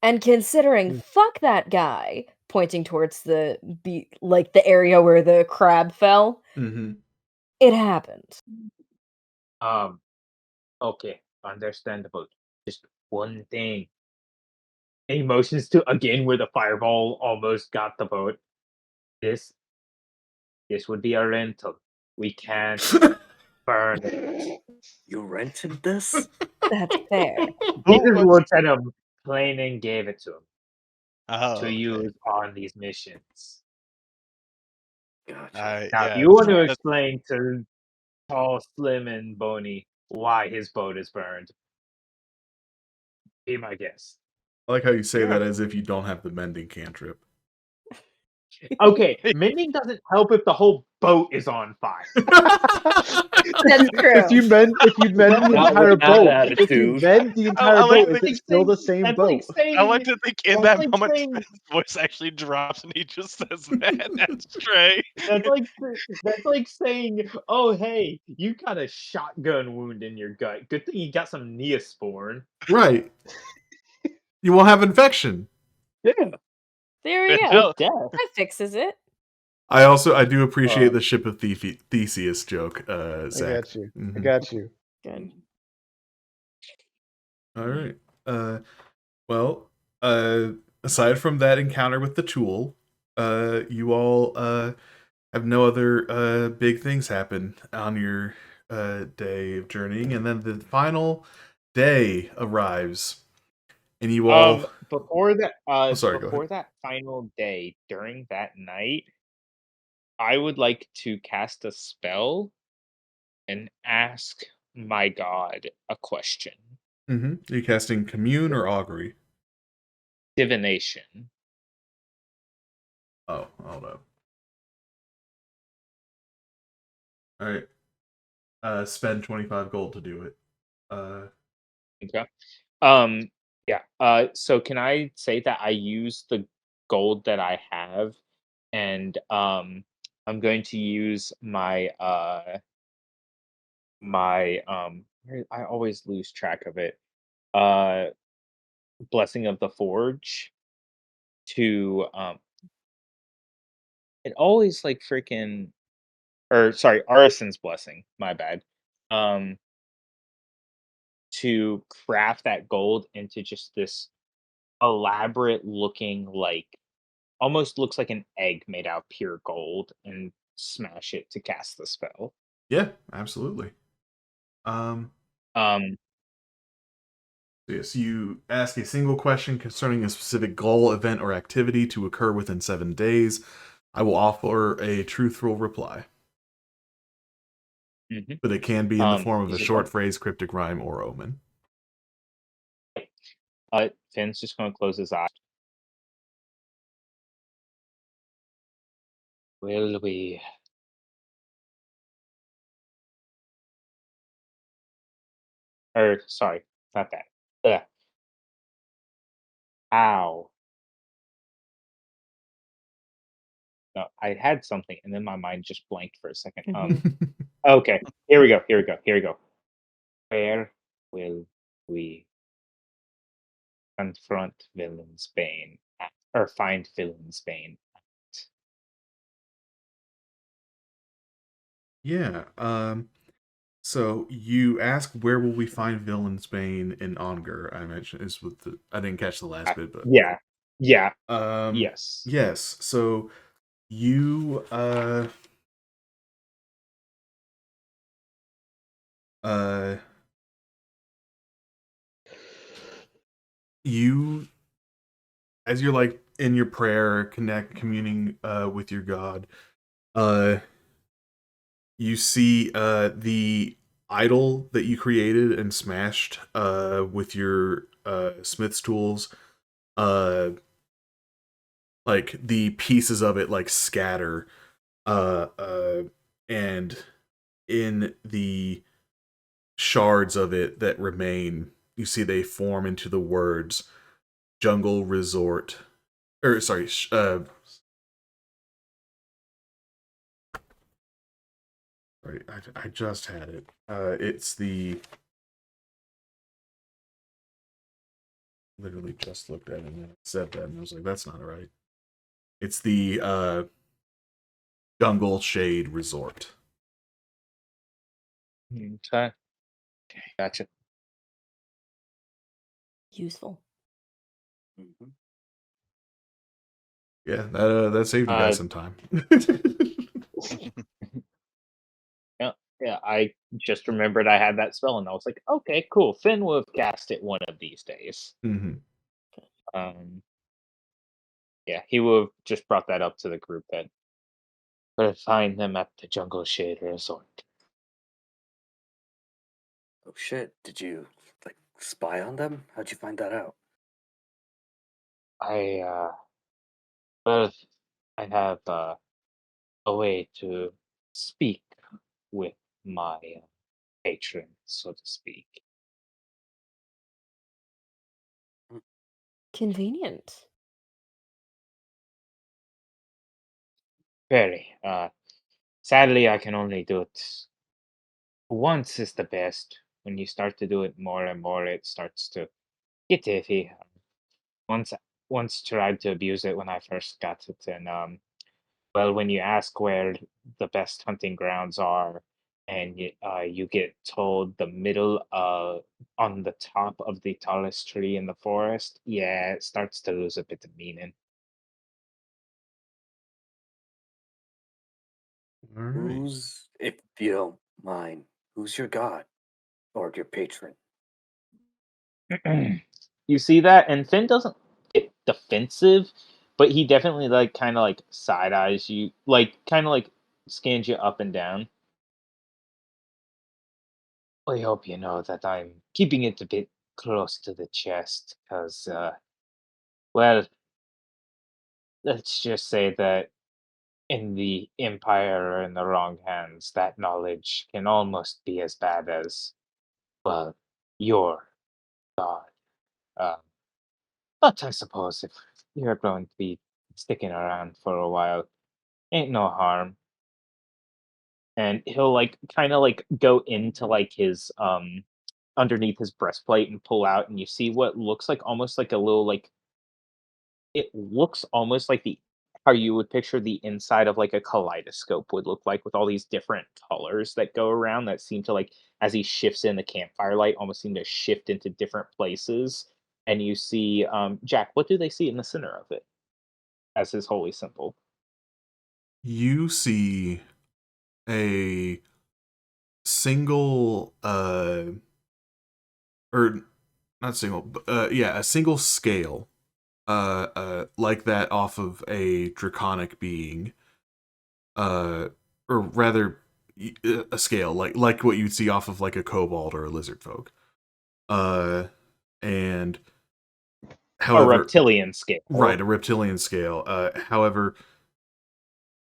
And considering Mm. fuck that guy, pointing towards like the area where the crab fell, Hmm. it happened. um okay, understandable. Just one thing. Emotions to again where the fireball almost got the boat. This this would be a rental. We can't burn it. You rented this? That's fair. He Oh, just looks at him plain and gave it to him to okay. use on these missions. Gotcha. Now, if Yeah, you want to that's explain to Tall, Slim, and Boney why his boat is burned, be my guest. I like how you say Yeah. that as if you don't have the mending cantrip. Okay, mending doesn't help if the whole boat is on fire. That's If you true. mend the Not entire with that boat, if you attitude. mend the entire I like boat, to is it think still the same that's boat? like saying I like to think in that's that like moment saying his voice actually drops and he just says, "Man, that's Trey." that's like saying, "Oh, hey, you got a shotgun wound in your gut. Good thing you got some Neosporin." Right. You won't have infection. Yeah. There we go. Just Phil, death. That fixes it. I do appreciate Uh, the ship of Theseus joke, I Zach. got you. I Mhm. got you. Good. All right. Well, aside from that encounter with the tool, you all have no other big things happen on your day of journeying, and then the final day arrives, and you all. Oh, sorry. Go ahead. Before that final day, during that night, I would like to cast a spell and ask my god a question. Are you casting commune or augury? Divination. Oh, hold up. All right. Spend 25 gold to do it. Okay. Um, yeah. So can I say that I use the gold that I have, and I'm going to use I always lose track of it. Uh, Blessing of the Forge to it always like freaking or sorry, Arson's blessing. My bad. Um, to craft that gold into just this elaborate looking like almost looks like an egg made out of pure gold and smash it to cast the spell. Yeah, absolutely. Um, Um, yes, you ask a single question concerning a specific goal, event, or activity to occur within 7 days. I will offer a truthful reply, mhm. but it can be in the form of a He's just short like, phrase, cryptic rhyme, or omen. Finn's just going to close his eyes. Will we? Or sorry, not that. Ugh. Ow. No, I had something and then my mind just blanked for a second. Okay, here we go. Here we go. Here we go. Where will we confront villain's Bane at, or find villain's Bane at? Yeah. So you ask where will we find Villain's Bane in Ongar? I mentioned is with the I didn't catch the last bit, but Yeah. Yeah. um Yes. yes. So you uh you as you're like in your prayer communing with your god, uh you see the idol that you created and smashed with your smith's tools, uh like the pieces of it like scatter, uh uh and in the shards of it that remain, you see they form into the words jungle resort, or sorry, sorry, I just had it. It's the literally just looked at it and it said that, and I was like, that's not right. It's the jungle shade resort. Okay. Gotcha. Useful. Mhm. Yeah, that saved you guys some time. Yeah, yeah. I just remembered I had that spell, and I was like, okay, cool. Finn will have cast it one of these days. Hmm. Um, yeah, he will have just brought that up to the group that but find them at the Jungle Shade Resort. Oh shit! Did you like spy on them? How'd you find that out? I well, I have a way to speak with my patron, so to speak. Convenient. Very. Sadly, I can only do it once is the best. When you start to do it more and more, it starts to get iffy. Once, once tried to abuse it when I first got it, and well, when you ask where the best hunting grounds are, and you get told the middle on the top of the tallest tree in the forest, yeah, it starts to lose a bit of meaning. All right. Who's, if you don't mind, who's your god or your patron? You see that, and Finn doesn't get defensive, but he definitely like kind of like side eyes you, like kind of like scans you up and down. I hope you know that I'm keeping it a bit close to the chest, because well, let's just say that in the Empire or in the wrong hands, that knowledge can almost be as bad as, well, your God. Um, but I suppose if you're going to be sticking around for a while, ain't no harm. And he'll like kind of like go into like his underneath his breastplate and pull out, and you see what looks like almost like a little like it looks almost like the how you would picture the inside of like a kaleidoscope would look like, with all these different colors that go around that seem to like, as he shifts in the campfire light, almost seem to shift into different places. And you see Jack, what do they see in the center of it as his holy symbol? You see a single or not single, but, yeah, a single scale, like that off of a draconic being, uh, or rather, a scale like what you'd see off of like a kobold or a lizard folk, uh, and A however, reptilian right, scale. a reptilian scale. However,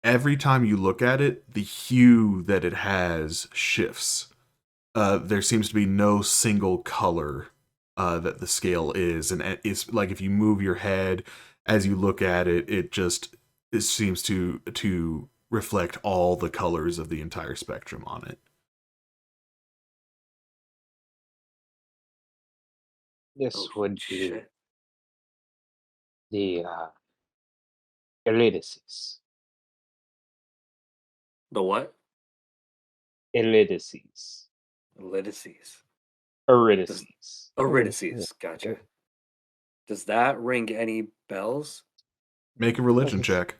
every time you look at it, the hue that it has shifts. There seems to be no single color that the scale is, and it's like if you move your head as you look at it, it seems to reflect all the colors of the entire spectrum on it. Oh This would be shit! the Eurydices. The what? Eurydices. Eurydices. Eurydices. Eurydices. Gotcha. Does that ring any bells? Make a religion Okay. check.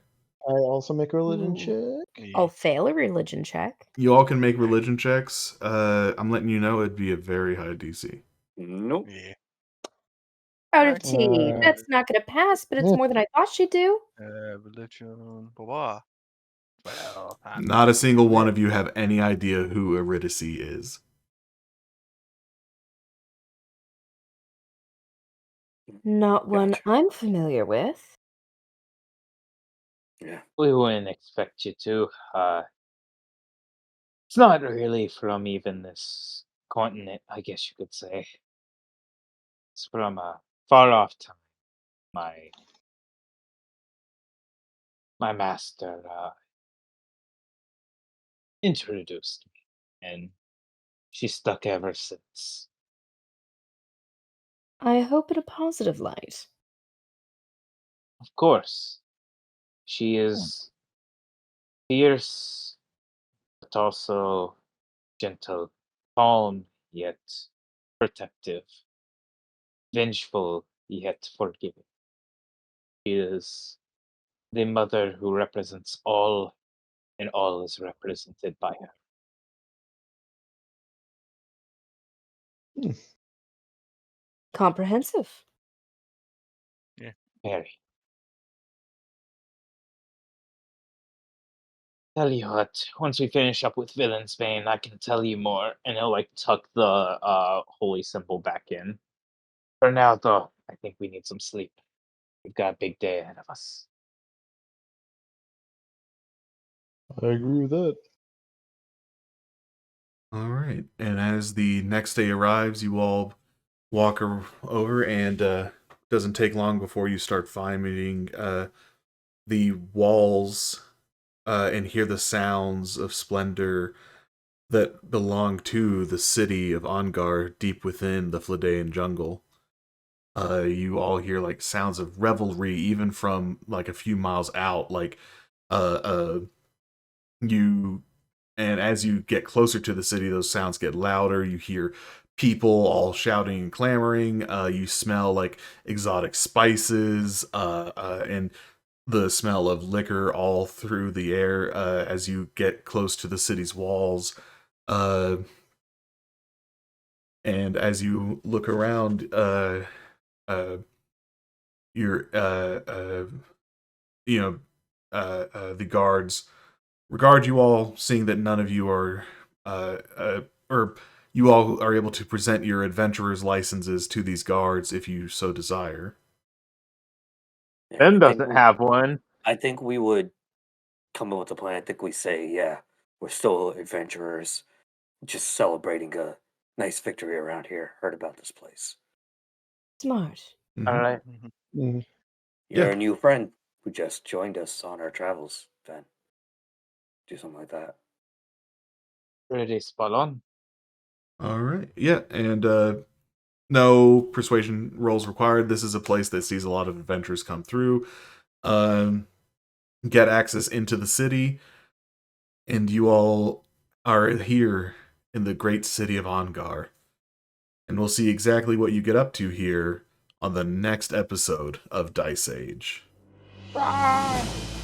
I also make a religion Ooh. check. I'll fail a religion check. You all can make religion checks. I'm letting you know it'd be a very high DC. Nope. Yeah. Out of Alright. T. That's not going to pass, but it's Yeah. more than I thought she'd do. Religion. Blah, blah. Well, Not a single one of you have any idea who Eurydice is. Not one Gotcha. I'm familiar with. Yeah. We wouldn't expect you to. It's not really from even this continent, I guess you could say. It's from a far off time. My master introduced me, and she stuck ever since. I hope in a positive light. Of course, she is fierce, but also gentle, calm yet protective, vengeful yet forgiving. She is the mother who represents all, and all is represented by her. Comprehensive. Very. Tell you what, once we finish up with Villain's Bane, I can tell you more, and he'll like tuck the holy symbol back in. For now, though, I think we need some sleep. We've got a big day ahead of us. I agree with that. All right. And as the next day arrives, you all walk over, and doesn't take long before you start finding the walls and hear the sounds of splendor that belong to the city of Ongar deep within the Fledaean jungle. You all hear like sounds of revelry even from like a few miles out, like uh, uh, you and as you get closer to the city, those sounds get louder. You hear people all shouting and clamoring. You smell like exotic spices and the smell of liquor all through the air as you get close to the city's walls. Uh, and as you look around, you're, you know, the guards regard you all, seeing that none of you are, or you all are able to present your adventurer's licenses to these guards if you so desire. Yeah, Ben I think doesn't we- have one. I think we would come up with a plan. I think we say, yeah, we're still adventurers, just celebrating a nice victory around here. Heard about this place. Smart. Mhm. All right. Mhm. You're Yeah. a new friend who just joined us on our travels, Ben. Do something like that. Pretty spot on. All right. Yeah, and no persuasion rolls required. This is a place that sees a lot of adventurers come through, get access into the city, and you all are here in the great city of Ongar. And we'll see exactly what you get up to here on the next episode of Dice Age. Ah!